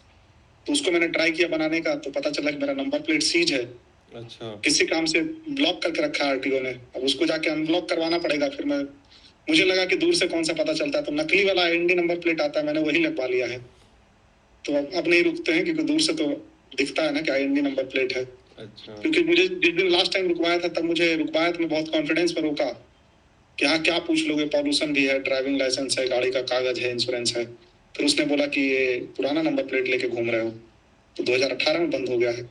तो उसको मैंने ट्राई किया बनाने का, तो पता चला कि मेरा नंबर प्लेट सीज है। अच्छा। किसी काम से ब्लॉक करके रखा है RTO ने, अब उसको जाके अनब्लॉक करवाना पड़ेगा। फिर मुझे लगा कि दूर से कौन सा पता चलता है, तो नकली वाला IND नंबर प्लेट आता है, मैंने वही लगवा लिया है। तो अब नहीं रुकते हैं, क्योंकि दूर से तो दिखता है ना कि IND नंबर प्लेट है। अच्छा। क्योंकि मुझे जिस दिन लास्ट टाइम रुकवाया था, तब मुझे रुकवाया तो मैं बहुत कॉन्फिडेंस पर रोका कि हाँ क्या पूछ लोगे, पॉल्यूशन भी है, ड्राइविंग लाइसेंस है, गाड़ी का कागज है, इंश्योरेंस है। फिर उसने बोला कि ये पुराना नंबर प्लेट लेके घूम रहे हो, तो 2018 में बंद हो गया है।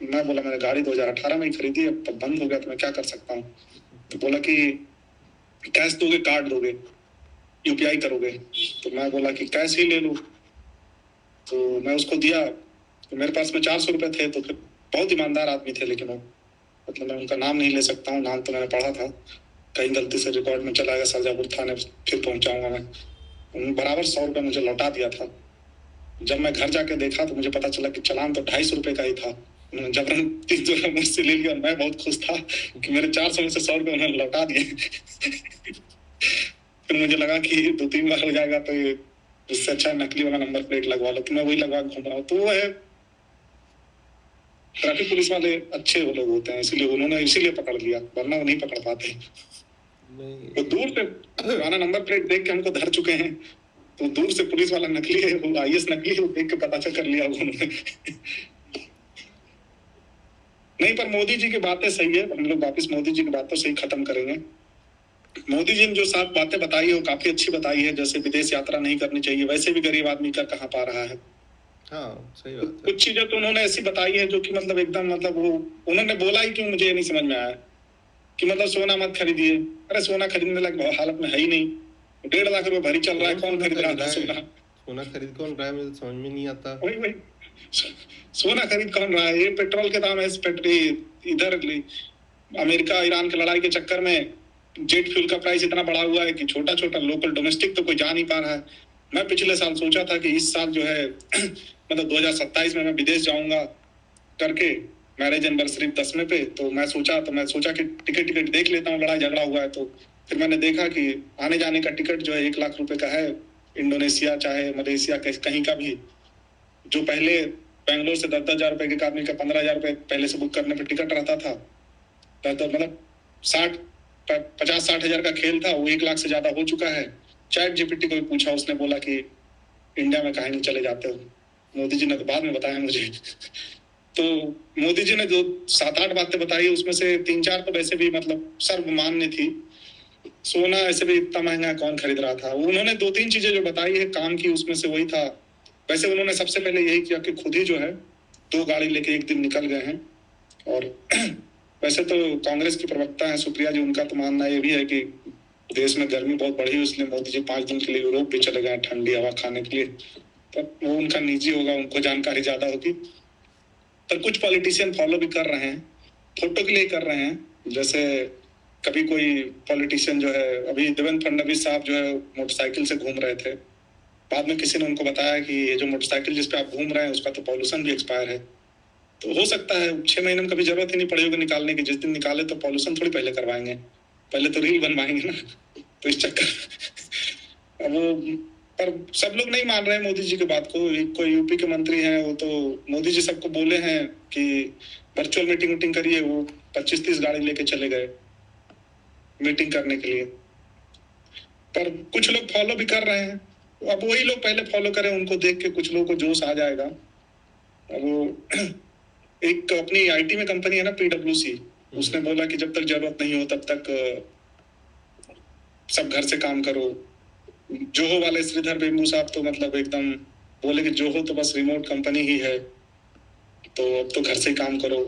मैं बोला मैंने गाड़ी 2018 में ही खरीदी है, तब बंद हो गया तो मैं क्या कर सकता हूँ। तो बोला कि कैश दोगे कार्ड दोगे यूपीआई करोगे। तो मैं बोला कि कैश ही ले लो। तो मैं उसको दिया, तो मेरे पास में 400 रुपये थे। तो फिर बहुत ईमानदार आदमी थे, लेकिन वो मतलब मैं उनका नाम नहीं ले सकता हूँ, नाम तो मैंने पढ़ा था, कहीं गलती से रिकॉर्ड में चला गया, सरजापुर थाने फिर पहुंचाऊंगा मैं। उन्होंने बराबर 100 रुपये मुझे लौटा दिया था। जब मैं घर जाके देखा तो मुझे पता चला कि चालान तो 250 रुपये का ही था। उन्होंने जबरन 300 रुपये मुझसे ले लिया। मैं बहुत खुश था कि मेरे 400 में से 100 रुपये उन्होंने लौटा दिए। फिर मुझे लगा कि 2-3 बार हो जाएगा तो उससे अच्छा नकली वाला नंबर प्लेट लगवा लो। तो मैं वही लगवा घूम रहा हूँ। तो वो है, ट्रैफिक पुलिस वाले अच्छे वो लोग होते हैं, इसीलिए पकड़ लिया, वरना वो नहीं पकड़ पाते। वो दूर से पुराना नंबर प्लेट देख के हमको धर चुके हैं, तो दूर से पुलिस वाला नकली है, वो आईएएस नकली है, वो देख के पता चल कर लिया उन्होंने। नहीं, पर मोदी जी की बातें सही है। हम लोग वापिस मोदी जी की बातों से ही खत्म करेंगे। मोदी जी ने जो 7 बातें बताई है वो काफी अच्छी बताई है। जैसे विदेश यात्रा नहीं करनी चाहिए, वैसे भी गरीब आदमी कर कहाँ पा रहा है। हाँ, सही बात है। कुछ चीजें तो उन्होंने ऐसी बताई है जो कि मतलब एकदम मतलब वो उन्होंने बोला ही क्यों मुझे ये नहीं समझ में आया कि मतलब सोना मत खरीदिए। अरे सोना खरीदने लायक हालत में है ही नहीं। 1.5 लाख रुपए भरी चल रहा है, कौन खरीद रहा था सोना? सोना खरीद कौन रहा है, मुझे समझ में नहीं आता। वही सोना खरीद कौन रहा है? ये पेट्रोल के दाम है, इधर अमेरिका ईरान की लड़ाई के चक्कर में जेट फ्यूल का प्राइस इतना बढ़ा हुआ है कि छोटा छोटा लोकल डोमेस्टिक तो कोई जा नहीं पा रहा है। मैं पिछले साल सोचा था कि इस साल जो है मतलब 2027 में मैं विदेश जाऊंगा करके मैरिज एनिवर्सरी 10वें पे। तो मैं सोचा कि टिकट देख लेता हूँ, लड़ाई झगड़ा हुआ है तो। फिर मैंने देखा कि आने जाने का टिकट जो है 1 लाख रुपए का है। इंडोनेशिया चाहे मलेशिया कहीं का भी, जो पहले बेंगलोर से 10,000 रुपए के आदमी का 15,000 रुपए पहले से बुक करने पर टिकट रहता था, तो मतलब 50-60 हजार का खेल था, वो 1 लाख से ज्यादा हो चुका है। चैट जीपीटी को भी पूछा, उसने बोला कि इंडिया में कहीं नहीं चले जाते हो। मोदी जी ने तो बाद में बताया मुझे। तो मोदी जी ने जो 7-8 बातें बताई उसमें से 3-4 तो वैसे भी मतलब सर्वमान्य थी। सोना ऐसे भी इतना महंगा कौन खरीद रहा था। उन्होंने 2-3 चीजें जो बताई है काम की, उसमें से वही था। वैसे उन्होंने सबसे पहले यही किया कि खुद ही जो है 2 गाड़ी लेके एक दिन निकल गए हैं। और वैसे तो कांग्रेस की प्रवक्ता है सुप्रिया जी, उनका तो मानना ये भी है कि देश में गर्मी बहुत बढ़ी, इसलिए मोदी जी 5 दिन के लिए यूरोप भी चले गए ठंडी हवा खाने के लिए। तो वो उनका निजी होगा, उनको जानकारी ज्यादा होगी। पर कुछ पॉलिटिशियन फॉलो भी कर रहे हैं, फोटो के लिए कर रहे हैं। जैसे कभी कोई पॉलिटिशियन जो है, अभी देवेंद्र फडणवीस साहब जो है मोटरसाइकिल से घूम रहे थे, बाद में किसी ने उनको बताया कि ये जो मोटरसाइकिल जिसपे आप घूम रहे हैं उसका तो पॉल्यूशन भी एक्सपायर है। तो हो सकता है 6 महीने में कभी जरूरत ही नहीं पड़ी होगी निकालने की। जिस दिन निकाले तो पॉल्यूशन थोड़ी पहले करवाएंगे, पहले तो रील बनवाएंगे ना। तो इस चक्कर अब वो, पर सब लोग नहीं मान रहे हैं मोदी जी की बात को। कोई यूपी के मंत्री हैं, वो तो मोदी जी सबको बोले हैं कि वर्चुअल मीटिंग करिए, वो 25-30 गाड़ी लेके चले गए मीटिंग करने के लिए। पर कुछ लोग फॉलो भी कर रहे हैं। अब वही लोग पहले फॉलो करें, उनको देख के कुछ लोगों को जोश आ जाएगा। अब वो एक अपनी आईटी में कंपनी है ना पीडब्ल्यूसी, उसने बोला कि जब तक जरूरत नहीं हो तब तक सब घर से काम करो। जोहो वाले श्रीधर बेम्बू साहब तो मतलब एकदम बोले कि जोहो तो बस रिमोट कंपनी ही है, तो अब तो घर से ही काम करो।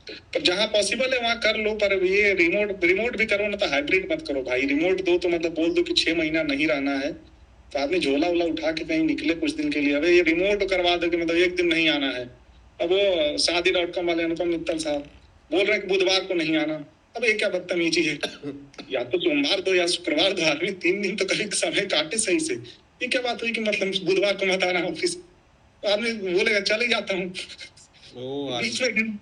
पर जहां पॉसिबल है वहां कर लो। पर ये रिमोट भी करो ना, तो हाइब्रिड मत करो भाई। रिमोट दो तो मतलब बोल दो कि 6 महीना नहीं रहना है, तो आदमी झोला वोला उठा के कहीं निकले कुछ दिन के लिए। अब ये रिमोट करवा दो कि मतलब 1 दिन नहीं आना है। अब वो शादी.com वाले अनुपम मित्तल साहब बोल रहे हैं कि बुधवार को नहीं आना। अब ये क्या बदतमीजी है? या तो सोमवार दो या शुक्रवार दो, आदमी 3 दिन तो कभी समय काटे सही से। ये क्या बात हुई कि मतलब बुधवार को मत आना ऑफिस? तो आदमी बोलेगा चल ही जाता हूँ बीच में।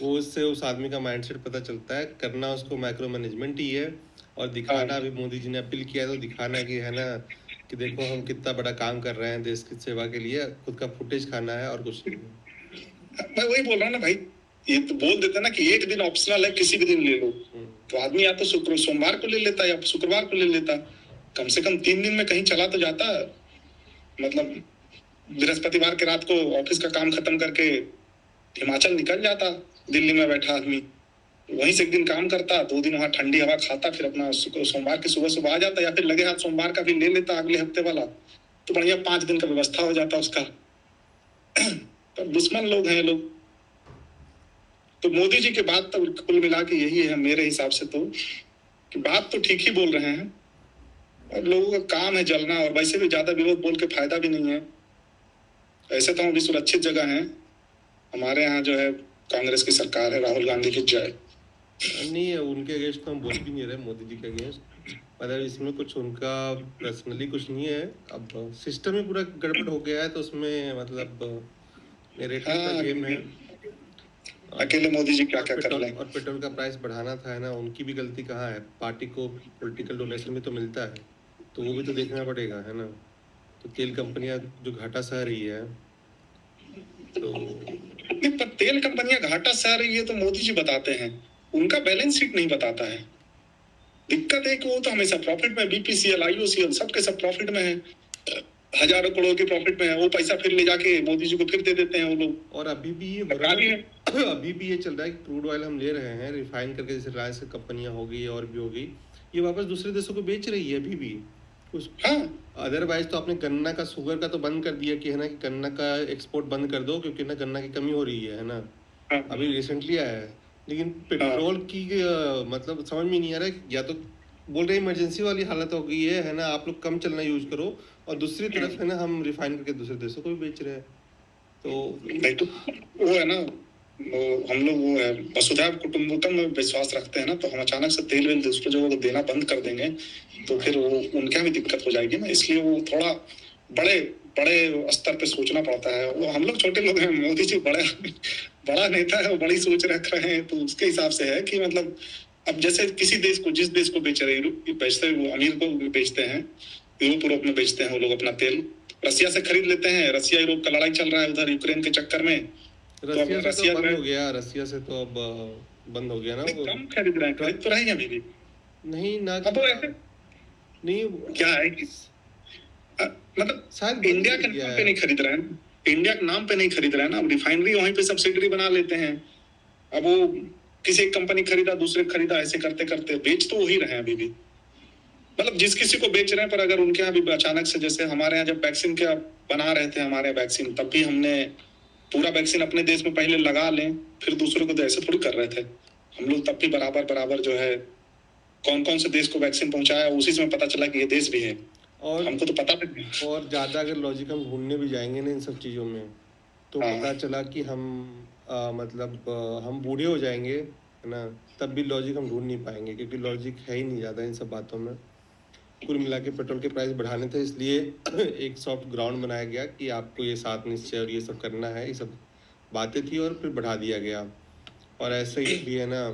वो उससे उस आदमी का माइंडसेट पता चलता है। करना उसको माइक्रो मैनेजमेंट ही है, और दिखाना भी मोदी जी ने अपील किया तो दिखाना कि है ना कि देखो हम कितना बड़ा काम कर रहे हैं देश की सेवा के लिए। खुद का फुटेज खाना है और कुछ नहीं। मैं वही बोल रहा हूँ ना भाई, ये तो बोल देते ना कि 1 दिन ऑप्शनल है, किसी भी दिन ले लो। तो आदमी या तो सोमवार को ले लेता या शुक्रवार को ले लेता। कम से कम 3 दिन में कहीं चला तो जाता। मतलब बृहस्पतिवार के रात को ऑफिस का काम खत्म करके हिमाचल निकल जाता, दिल्ली में बैठा आदमी वहीं से 1 दिन काम करता, 2 दिन वहां ठंडी हवा खाता, फिर अपना सोमवार की सुबह आ जाता, या फिर लगे हाथ सोमवार का भी ले लेता अगले हफ्ते वाला, तो बढ़िया 5 दिन का व्यवस्था हो जाता उसका। तो दुश्मन लोग हैं लोग। तो मोदी जी की बात तो कुल मिला के यही है मेरे हिसाब से, तो कि बात तो ठीक ही बोल रहे हैं और लोगों का काम है जलना, और वैसे भी ज्यादा विरोध बोल के फायदा भी नहीं है। ऐसे तो हम भी सुरक्षित जगह हैं। हमारे यहाँ जो है कांग्रेस की सरकार है, राहुल गांधी की जय। नहीं है, उनके अगेंस्ट तो हम बोल भी नहीं रहे, मोदी जी के अगेंस्ट। मतलब इसमें कुछ उनका पर्सनली कुछ नहीं है। अब सिस्टम ही पूरा गड़बड़ हो गया है, तो उसमें मतलब नैरेटिव का हाँ, गेम है। अकेले मोदी जी क्या और क्या कर पेट्रोल लें। और पेट्रोल का प्राइस बढ़ाना था, है ना, उनकी भी गलती कहाँ है? पार्टी को पॉलिटिकल डोनेशन भी तो मिलता है, तो वो भी तो देखना पड़ेगा, है ना। तो तेल कंपनियां जो घाटा सह रही है, तो नहीं, पर तेल कंपनियां घाटा सह रही है तो मोदी जी बताते हैं, उनका बैलेंस शीट नहीं बताता है। दिक्कत है कि वो तो हमेशा प्रॉफिट में, बीपीसीएल, आईओसीएल सबके सब प्रॉफिट में है, हजारों करोड़ के प्रॉफिट में है। वो पैसा फिर ले जाके मोदी जी को फिर दे देते हैं वो लोग। और अभी भी ये हो रहा है अभी भी ये चल रहा है कि क्रूड ऑयल हम ले रहे हैं रिफाइन करके, जैसे रिलायंस की कंपनियां होगी और भी होगी, ये वापस दूसरे देशों को बेच रही है अभी भी उस। हाँ, अदरवाइज तो आपने गन्ना का, शुगर का तो बंद कर दिया कि है ना, कि गन्ना का एक्सपोर्ट बंद कर दो, क्योंकि ना गन्ना की कमी हो रही है ना। हाँ, अभी रिसेंटली आया है। लेकिन पेट्रोल की मतलब समझ में नहीं आ रहा है, या तो बोल रहे इमरजेंसी वाली हालत हो गई है ना, आप लोग कम चलना यूज करो, और दूसरी तरफ है ना हम रिफाइन करके दूसरे देशों को भी बेच रहे हैं। तो नहीं तो वो है ना, वो हम लोग वो है वसुधैव कुटुंबकम में विश्वास रखते हैं ना, तो हम अचानक से तेल वेल दूसरे जगहों को देना बंद कर देंगे तो फिर वो उनके यहाँ भी दिक्कत हो जाएगी ना। इसलिए वो थोड़ा बड़े बड़े स्तर पे सोचना पड़ता है। वो हम लोग छोटे लोग हैं, मोदी जी बड़ा बड़ा नेता है, वो बड़ी सोच रख रहे हैं, तो उसके हिसाब से है कि मतलब अब जैसे किसी देश को, जिस देश को बेच रहे बेचते वो अमीर को बेचते हैं, यूरोप में बेचते हैं वो लोग अपना तेल, रसिया से खरीद लेते हैं। रसिया यूरोप का लड़ाई चल रहा है उधर यूक्रेन के चक्कर में, रसिया से तो बंद हो गया, रसिया से तो अब बंद हो गया ना वो। कम खरीद रहे हैं, खरीद तो रहे हैं अभी भी। नहीं ना, अब वो ऐसे नहीं क्या है कि मतलब शायद इंडिया के नाम पे नहीं खरीद रहे हैं, इंडिया के नाम पे नहीं खरीद रहे हैं ना। अब रिफाइनरी वहीं पे सब्सिडरी बना लेते हैं। अब वो किसी एक कंपनी खरीदा, दूसरे खरीदा, ऐसे करते करते बेच तो वही रहे हैं अभी भी। मतलब जिस किसी को बेच रहे हैं, पर अगर उनके यहाँ भी अचानक से, जैसे हमारे यहाँ जब वैक्सीन के बना रहे थे हमारे वैक्सीन, तब भी हमने पूरा वैक्सीन अपने देश में पहले लगा लें, फिर दूसरों को तो ऐसे थोड़ी कर रहे थे हम लोग। तब भी बराबर बराबर जो है कौन कौन से देश को वैक्सीन पहुंचाया, उसी से पता चला कि ये देश भी है, और हमको तो पता नहीं। और ज्यादा अगर लॉजिक हम ढूंढने भी जाएंगे ना इन सब चीजों में, तो पता चला कि हम मतलब हम बूढ़े हो जाएंगे, है ना, तब भी लॉजिक हम ढूंढ नहीं पाएंगे, क्योंकि लॉजिक है ही नहीं ज़्यादा इन सब बातों में। कुल मिला के पेट्रोल के प्राइस बढ़ाने थे, इसलिए एक सॉफ्ट ग्राउंड बनाया गया कि आपको ये सात निश्चय और ये सब करना है, ये सब बातें थी, और फिर बढ़ा दिया गया। और ऐसे ही भी है ना,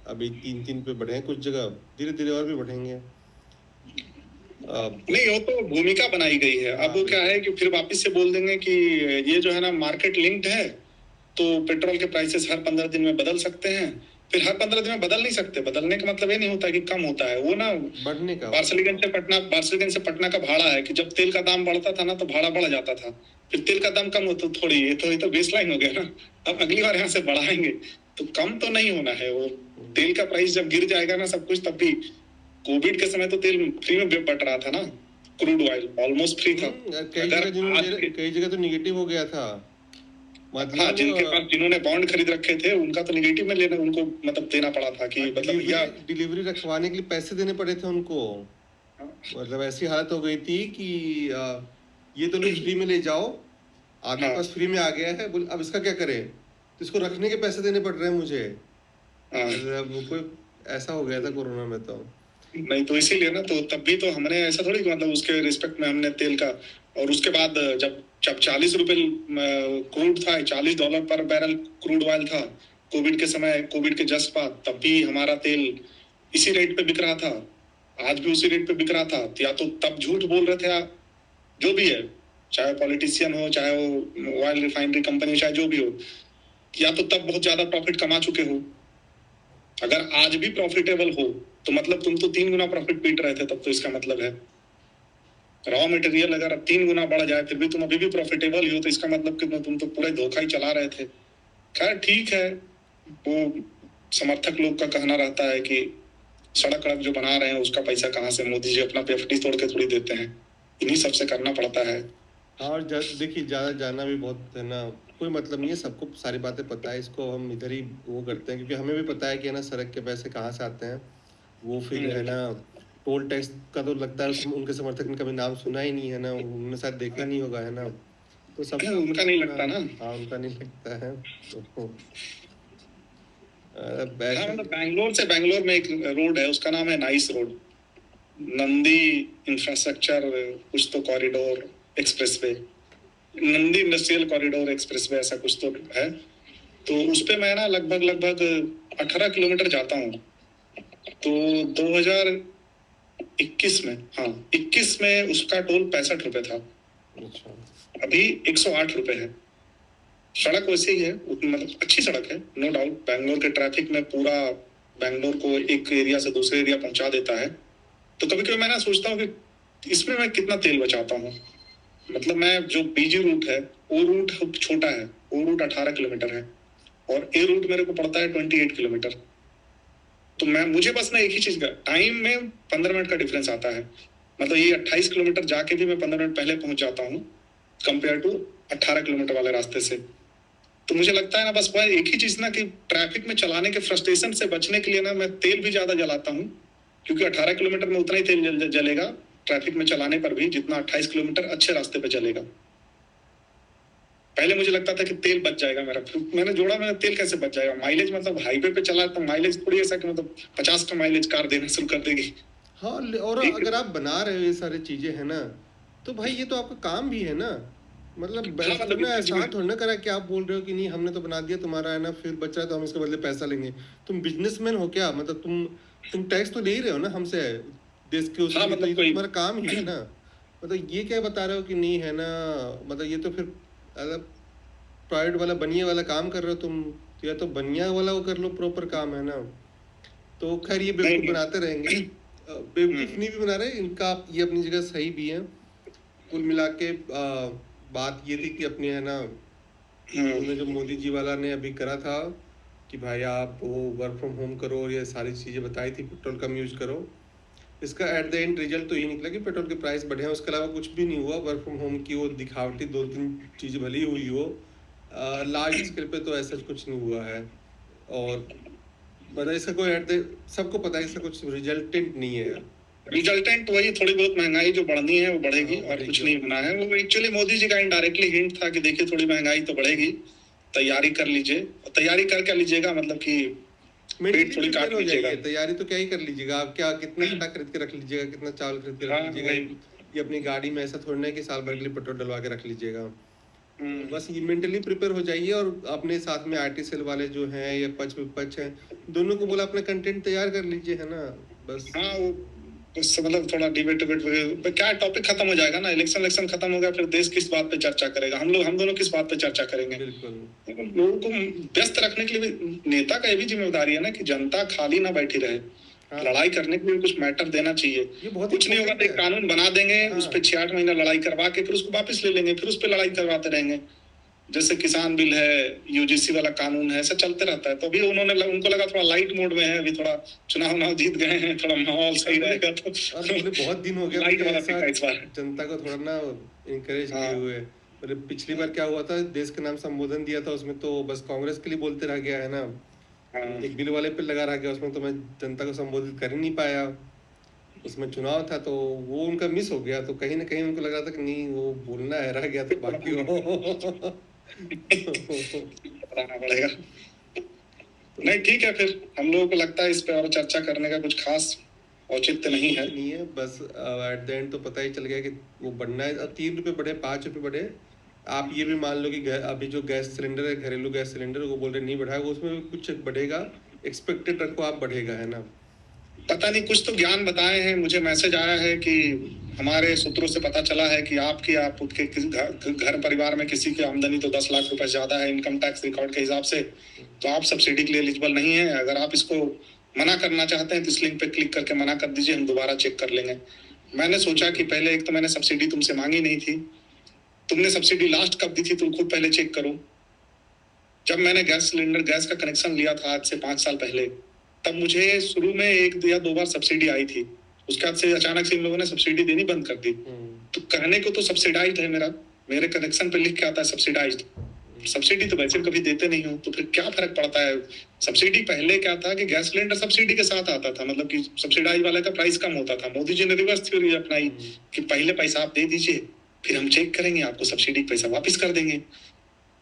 अभी 3-3 पे बढ़े हैं कुछ जगह, धीरे धीरे और भी बढ़ेंगे। नहीं, वो तो भूमिका बनाई गई है। अब वो क्या है कि फिर वापस से बोल देंगे कि ये जो है ना मार्केट लिंक्ड है, तो पेट्रोल के प्राइसेस हर 15 दिन में बदल सकते हैं। फिर हर 15 दिन में बदल नहीं सकते। बदलने का मतलब ये नहीं होता कि कम होता है, वो ना बढ़ने का। बार्सिलिगंज से पटना का भाड़ा है कि जब तेल का दाम बढ़ता था ना तो भाड़ा बढ़ जाता था, फिर तेल का दाम कम होता थोड़ी, ये तो बेसलाइन हो गया ना। अब अगली बार यहाँ से बढ़ाएंगे तो कम तो नहीं होना है। वो तेल का प्राइस जब गिर जाएगा ना सब कुछ, तब भी कोविड के समय तो तेल फ्री में बट रहा था ना, क्रूड ऑयल ऑलमोस्ट फ्री था। कई जगह तो निगेटिव हो गया था। मतलब हाँ, जिनके पास जिन्होंने बॉन्ड खरीद रखे थे उनका तो निगेटिव में लेना, उनको मतलब देना पड़ा था कि मतलब भैया डिलीवरी रखवाने के लिए पैसे देने पड़े थे उनको। मतलब ऐसी हालत हो गई थी कि ये तो लोग फ्री में ले जाओ, आपके पास फ्री में आ गया है, बोल अब इसका क्या करें, तो इसको रखने के पैसे देने पड़ रहे हैं मुझे। मतलब कोई ऐसा हो गया था कोरोना में। तो नहीं, तो इसीलिए ना, तो तब भी तो हमने ऐसा थोड़ी, मतलब उसके रिस्पेक्ट में हमने तेल का, और उसके बाद जब 40 रुपए क्रूड था, $40 पर बैरल क्रूड ऑयल था कोविड के समय, कोविड के जस्ट बाद, तब भी हमारा तेल इसी रेट पे बिक रहा था, आज भी उसी रेट पे बिक रहा था। या तो तब झूठ बोल रहे थे, जो भी है, चाहे पॉलिटिशियन हो, चाहे वो ऑयल रिफाइनरी कंपनी, चाहे जो भी हो, या तो तब बहुत ज्यादा प्रॉफिट कमा चुके हो। अगर आज भी प्रॉफिटेबल हो तो मतलब तुम तो 3 गुना प्रॉफिट पीट रहे थे तब, तो इसका मतलब है रॉ मटेरियल अगर अब 3 गुना बढ़ जाए फिर भी तुम अभी भी प्रॉफिटेबल हो, तो इसका मतलब कि तुम तो पूरा धोखा ही चला रहे थे। खैर ठीक है, वो समर्थक लोग का कहना रहता है कि सड़क जो बना रहे हैं उसका पैसा कहाँ से, मोदी जी अपना एफडी तोड़ के थोड़ी देते हैं, इन्हीं सबसे करना पड़ता है। हाँ, और देखिए ज़्यादा जाना भी बहुत है ना, कोई मतलब नहीं है, सबको सारी बातें पता है, इसको हम इधर ही वो करते हैं, क्योंकि हमें भी पता है कि है ना सड़क के पैसे कहाँ से आते हैं। वो फिर है ना टोल टैक्स का तो लगता है उनके समर्थक ने कभी नाम सुना ही नहीं है ना, उन्होंने शायद देखा नहीं होगा है ना, तो सब उनका नहीं लगता ना। हाँ, उनका नहीं लगता है तो हाँ ऐसे मतलब बैंगलोर में एक रोड है, उसका नाम है नाइस रोड, नंदी इंफ्रास्ट्रक्चर कुछ तो corridor expressway, Nandi industrial corridor expressway ऐसा कुछ तो है। तो उस पे मैं ना लगभग 18 किलोमीटर जाता हूँ। तो 2021 में, हाँ 21 में उसका टोल 65 रुपए था, अच्छा, अभी 108 रुपए है। सड़क वैसे ही है, मतलब अच्छी सड़क है, नो डाउट। बैंगलोर के ट्रैफिक में पूरा बैंगलोर को एक एरिया से दूसरे एरिया पहुंचा देता है। तो कभी कभी मैं ना सोचता हूँ कि इसमें मैं कितना तेल बचाता हूँ। मतलब मैं जो बीजी रूट है वो रूट छोटा है, वो रूट 18 किलोमीटर है, और ए रूट मेरे को पड़ता है 28 किलोमीटर। तो मुझे बस ना एक ही चीज का टाइम में 15 मिनट का डिफरेंस आता है। मतलब ये 28 किलोमीटर जाके भी मैं 15 मिनट पहले पहुंच जाता हूँ कंपेयर टू 18 किलोमीटर वाले रास्ते से। तो मुझे लगता है ना बस वह एक ही चीज ना कि ट्रैफिक में चलाने के फ्रस्ट्रेशन से बचने के लिए ना मैं तेल भी ज्यादा जलाता हूँ, क्योंकि 18 किलोमीटर में उतना ही तेल जलेगा ट्रैफिक में चलाने पर भी जितना 28 किलोमीटर अच्छे रास्ते पे चलेगा। पहले मुझे लगता था कि तेल बच जाएगा मेरा, फिर मैंने जोड़ा मेरा तेल कैसे बच जाएगा, माइलेज मतलब हाईवे पे चला तो माइलेज थोड़ी ऐसा कि मतलब 50 का माइलेज कार देना शुरू कर देगी। हाँ, और अगर आप बना रहे हो ये सारी चीजें है ना, तो भाई ये तो आपका काम भी है ना। मतलब हाँ ऐसा मतलब थोड़ी ना, इतनी एहसान थोड़ी ना करा कि आप बोल रहे हो कि नहीं हमने तो बना दिया, तुम्हारा है ना फिर बच रहा है तो हम इसके बदले पैसा लेंगे। तुम बिजनेसमैन हो क्या? मतलब तुम टैक्स तो ले ही रहे हो ना हमसे, देश के उसके हाँ लिए, तो मतलब ये तो कोई तुम्हारा काम ही है ना। मतलब ये क्या बता रहे हो कि नहीं है ना, मतलब ये तो फिर मतलब प्राइवेट वाला बनिया वाला काम कर रहे हो तुम, तो या तो बनिया वाला वो कर लो, प्रॉपर काम है ना। तो खैर ये नहीं बेवकूफ़ नहीं। बनाते रहेंगे, बेवकूफ़ नहीं भी बना रहे, इनका ये अपनी जगह सही भी है। कुल मिला के बात ये थी कि अपने है ना, उन्होंने जो मोदी जी वाला ने अभी करा था कि भाई आप वो वर्क फ्रॉम होम करो और ये सारी चीज़ें बताई थी, पेट्रोल कम यूज करो, इसका एट द एंड रिजल्ट तो ये निकला कि पेट्रोल के प्राइस बढ़े हैं, उसके अलावा कुछ भी नहीं हुआ। वर्क फ्रॉम होम की वो दिखावटी दो तीन चीज़ भली हुई हो, लार्ज स्केल पे तो ऐसा कुछ नहीं हुआ है। और मतलब इसका कोई सबको पता है इसका कुछ रिजल्टेंट नहीं है। रिजल्टेंट वही थोड़ी बहुत महंगाई जो बढ़नी है वो बढ़ेगी, हाँ, और बढ़ेगी कुछ और नहीं कुछ होना नहीं। है। वो एक्चुअली मोदी जी का इनडायरेक्टली हिंट था कि देखिए थोड़ी महंगाई तो बढ़ेगी, तैयारी कर लीजिए। और तैयारी कर क्या लीजिएगा, मतलब कि मेंटली पेट थोड़ी प्रिपेयर काट हो लीजिएगा। जाइए, तैयारी तो क्या ही कर लीजिएगा आप, क्या कितना आटा खरीद के रख लीजिएगा, कितना चावल खरीद के रख हाँ लीजिएगा, वही। ये अपनी गाड़ी में ऐसा थोड़ी ना है कि साल भर के लिए पेट्रोल डलवा के रख लीजिएगा। तो हम्म, बस ये मेंटली प्रिपेयर हो जाइए, और अपने साथ में आईटी सेल वाले जो हैं या पक्ष विपक्ष हैं, दोनों को बोला अपना कंटेंट तैयार कर लीजिए है ना, बस। हाँ वो उससे मतलब थोड़ा डिबेट क्या टॉपिक खत्म हो जाएगा ना, इलेक्शन खत्म हो गया, फिर देश किस बात पे चर्चा करेगा, हम दोनों किस बात पे चर्चा करेंगे। बिल्कुल। लोगों को व्यस्त रखने के लिए भी नेता का ये भी जिम्मेदारी है ना कि जनता खाली ना बैठी रहे, हाँ, लड़ाई करने के लिए कुछ मैटर देना चाहिए। ये बहुत कुछ नहीं होगा इंपॉर्टेंट तो है। एक कानून बना देंगे, उस हाँ, पे 6-8 महीना लड़ाई करवा के फिर उसको वापस ले लेंगे, फिर उस पे लड़ाई करवाते रहेंगे। जैसे किसान बिल है, यूजीसी वाला कानून है, ऐसा चलते रहता है। तो अभी उनको लगा थोड़ा लाइट मोड में है, अभी थोड़ा चुनाव जीत गए हैं, थोड़ा माहौल और सही बोले रहेगा तो और बोले बहुत दिन हो गया लाइट मुझे वाला ऐसा फीका इस बार। जनता को थोड़ा ना इनकरेज किए हाँ हुए। बोले पिछली बार क्या हुआ था, देश के नाम संबोधन दिया था, उसमें तो बस कांग्रेस के लिए बोलते रह गया है ना, हाँ। एक बिल वाले पे लगा रह गया, उसमें तो मैं जनता को संबोधित कर ही नहीं पाया। उसमें चुनाव था तो वो उनका मिस हो गया, तो कहीं ना कहीं उनको लग रहा था कि नहीं वो बोलना है, रह गया तो बाकी हो। बताना पड़ेगा। तो नहीं ठीक है, फिर हम लोगों को लगता है इस पे और चर्चा करने का कुछ खास औचित्य नहीं है। कुछ नहीं है, बस एट द एंड तो पता ही चल गया कि वो बढ़ना है। अब 3 रुपये बढ़े, 5 रुपये बढ़े, आप ये भी मान लो कि अभी जो गैस सिलेंडर है, घरेलू गैस सिलेंडर, वो बोल रहे नहीं बढ़ा है, वो उसमें भी कुछ बढ़ेगा, एक्सपेक्टेड रखो आप बढ़ेगा है ना। पता नहीं, कुछ तो ज्ञान बताए हैं, मुझे मैसेज आया है कि हमारे सूत्रों से पता चला है कि आपके किसी घर परिवार में किसी की आमदनी तो 10 लाख रुपए ज्यादा है इनकम टैक्स रिकॉर्ड के हिसाब से, तो आप सब्सिडी के लिए एलिजिबल नहीं है। अगर आप इसको मना करना चाहते हैं तो इस लिंक पे क्लिक करके मना कर दीजिए, हम दोबारा चेक कर लेंगे। मैंने सोचा कि पहले एक तो मैंने सब्सिडी तुमसे मांगी नहीं थी, तुमने सब्सिडी लास्ट कब दी थी तुम खुद पहले चेक करो। जब मैंने गैस का कनेक्शन लिया था आज से 5 साल पहले, तब मुझे शुरू में 1 या 2 बार सब्सिडी आई थी, उसके बाद से अचानक से इन लोगों ने सब्सिडी देनी बंद कर दी। तो कहने को तो सब्सिडाइज्ड है मेरा, मेरे कनेक्शन पे लिख के आता है सब्सिडाइज्ड। सब्सिडी तो वैसे कभी देते नहीं हो, तो फिर क्या फर्क पड़ता है? सब्सिडी पहले क्या था कि गैस सिलेंडर सब्सिडी के साथ आता था, मतलब कि सब्सिडाइज वाले का प्राइस कम होता था। मोदी जी ने रिवर्स थ्योरी अपनाई कि पहले पैसा आप दे दीजिए, फिर हम चेक करेंगे, आपको सब्सिडी पैसा वापस कर देंगे।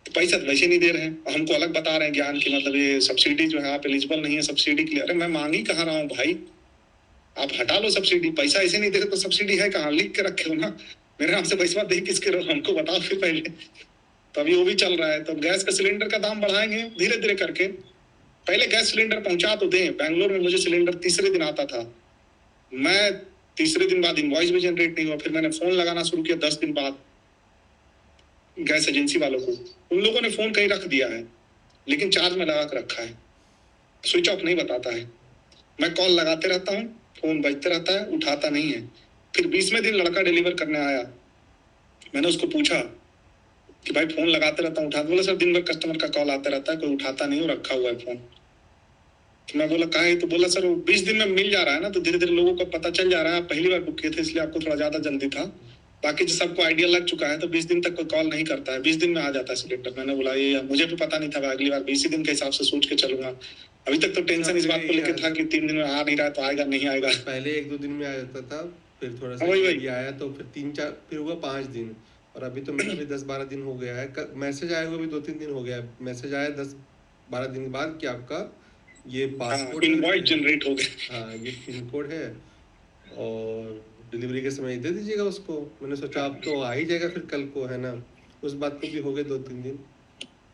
तो पैसा तो वैसे नहीं दे रहे हैं और हमको अलग बता रहे हैं ज्ञान की, मतलब ये सब्सिडी जो है आप एलिजिबल नहीं है सब्सिडी के लिए। अरे मैं मांग ही कहाँ रहा हूँ भाई, आप हटा लो सब्सिडी। पैसा ऐसे नहीं दे रहे तो सब्सिडी है कहाँ? लिख के रखे हो ना, मेरे नाम से पैसा दे किसके रहो, हमको बताओ फिर पहले। तो अभी वो भी चल रहा है। तो गैस का सिलेंडर का दाम बढ़ाएंगे धीरे धीरे करके। पहले गैस सिलेंडर पहुंचा तो दें। बैंगलोर में मुझे सिलेंडर तीसरे दिन आता था, मैं तीसरे दिन बाद इनवॉइस भी जनरेट नहीं हुआ। फिर मैंने फोन लगाना शुरू किया 10 दिन बाद गैस एजेंसी वालों को। उन लोगों ने फोन कहीं रख दिया है, लेकिन चार्ज में लगा कर रखा है, स्विच ऑफ नहीं बताता है। मैं कॉल लगाते रहता हूँ, फोन बजते रहता है, उठाता नहीं है। फिर 20वें दिन लड़का डिलीवर करने आया, मैंने उसको पूछा कि भाई फोन लगाते रहता हूँ, उठाता? बोला सर दिन भर कस्टमर का कॉल आता रहता है, कोई उठाता नहीं हो, रखा हुआ है फोन। तो मैं बोला कहाँ है? तो बोला सर वो 20 दिन में मिल जा रहा है ना, तो धीरे धीरे लोगों को पता चल जा रहा है। आप पहली बार बुक किए थे इसलिए आपको थोड़ा ज्यादा जल्दी था, बाकी जो सबको आइडिया लग चुका है तो 20 दिन तक कोई कॉल नहीं करता है, 20 दिन में आ जाता है सिलेंडर। मैंने बोला ये मुझे भी पता नहीं था, अगली बार 20 दिन के हिसाब से सोच के चलूंगा। अभी तक तो टेंशन इस बात को लेकर था कि 3 दिन में आ नहीं रहा, तो आएगा नहीं आएगा। पहले 1-2 दिन में आ जाता था, फिर थोड़ा सा वही आया तो फिर 3-4, फिर हुआ 5 दिन, और अभी तो मेरा भी 10-12 दिन हो गया है। मैसेज आया हुआ भी 2-3 दिन हो गया है। मैसेज आया 10-12 दिन बाद कि आपका ये पासपोर्ट इनवॉइस जनरेट हो गया। हाँ, ये पिन कोड है और डिलीवरी के समय दे दीजिएगा उसको। मैंने सोचा अब तो आ ही जाएगा फिर कल को, है ना। उस बात को भी हो गए 2-3 दिन।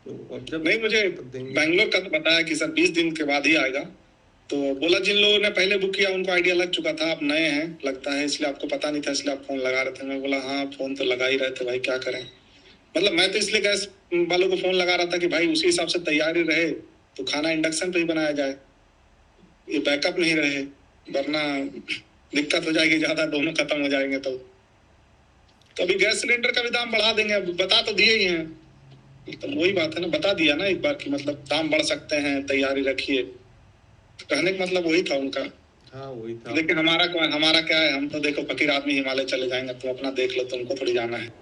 तो अब जब नहीं, मुझे बैंगलोर का तो बताया कि सर 20 दिन के बाद ही आएगा। तो बोला जिन लोगों ने पहले बुक किया उनको आइडिया लग चुका था, आप नए हैं लगता है इसलिए आपको पता नहीं था, इसलिए आप फोन लगा रहे थे। मैं बोला हाँ फोन तो लगा ही रहे थे भाई, क्या करें। मतलब मैं तो इसलिए गैस वालों को फोन लगा रहा था कि भाई उसी हिसाब से तैयारी रहे, तो खाना इंडक्शन पे ही बनाया जाए, ये बैकअप नहीं रहे, वरना दिक्कत हो जाएगी ज्यादा, दोनों खत्म हो जाएंगे। तो अभी गैस सिलेंडर का भी दाम बढ़ा देंगे, अब बता तो दिए ही हैं। तो वही बात है ना, बता दिया ना एक बार कि मतलब दाम बढ़ सकते हैं, तैयारी रखिए। तो कहने का मतलब वही था उनका। हाँ वही था। लेकिन हमारा क्या है, हम तो देखो फकीर आदमी हिमालय चले जाएंगे, तुम अपना देख लो, तुमको थोड़ी जाना है।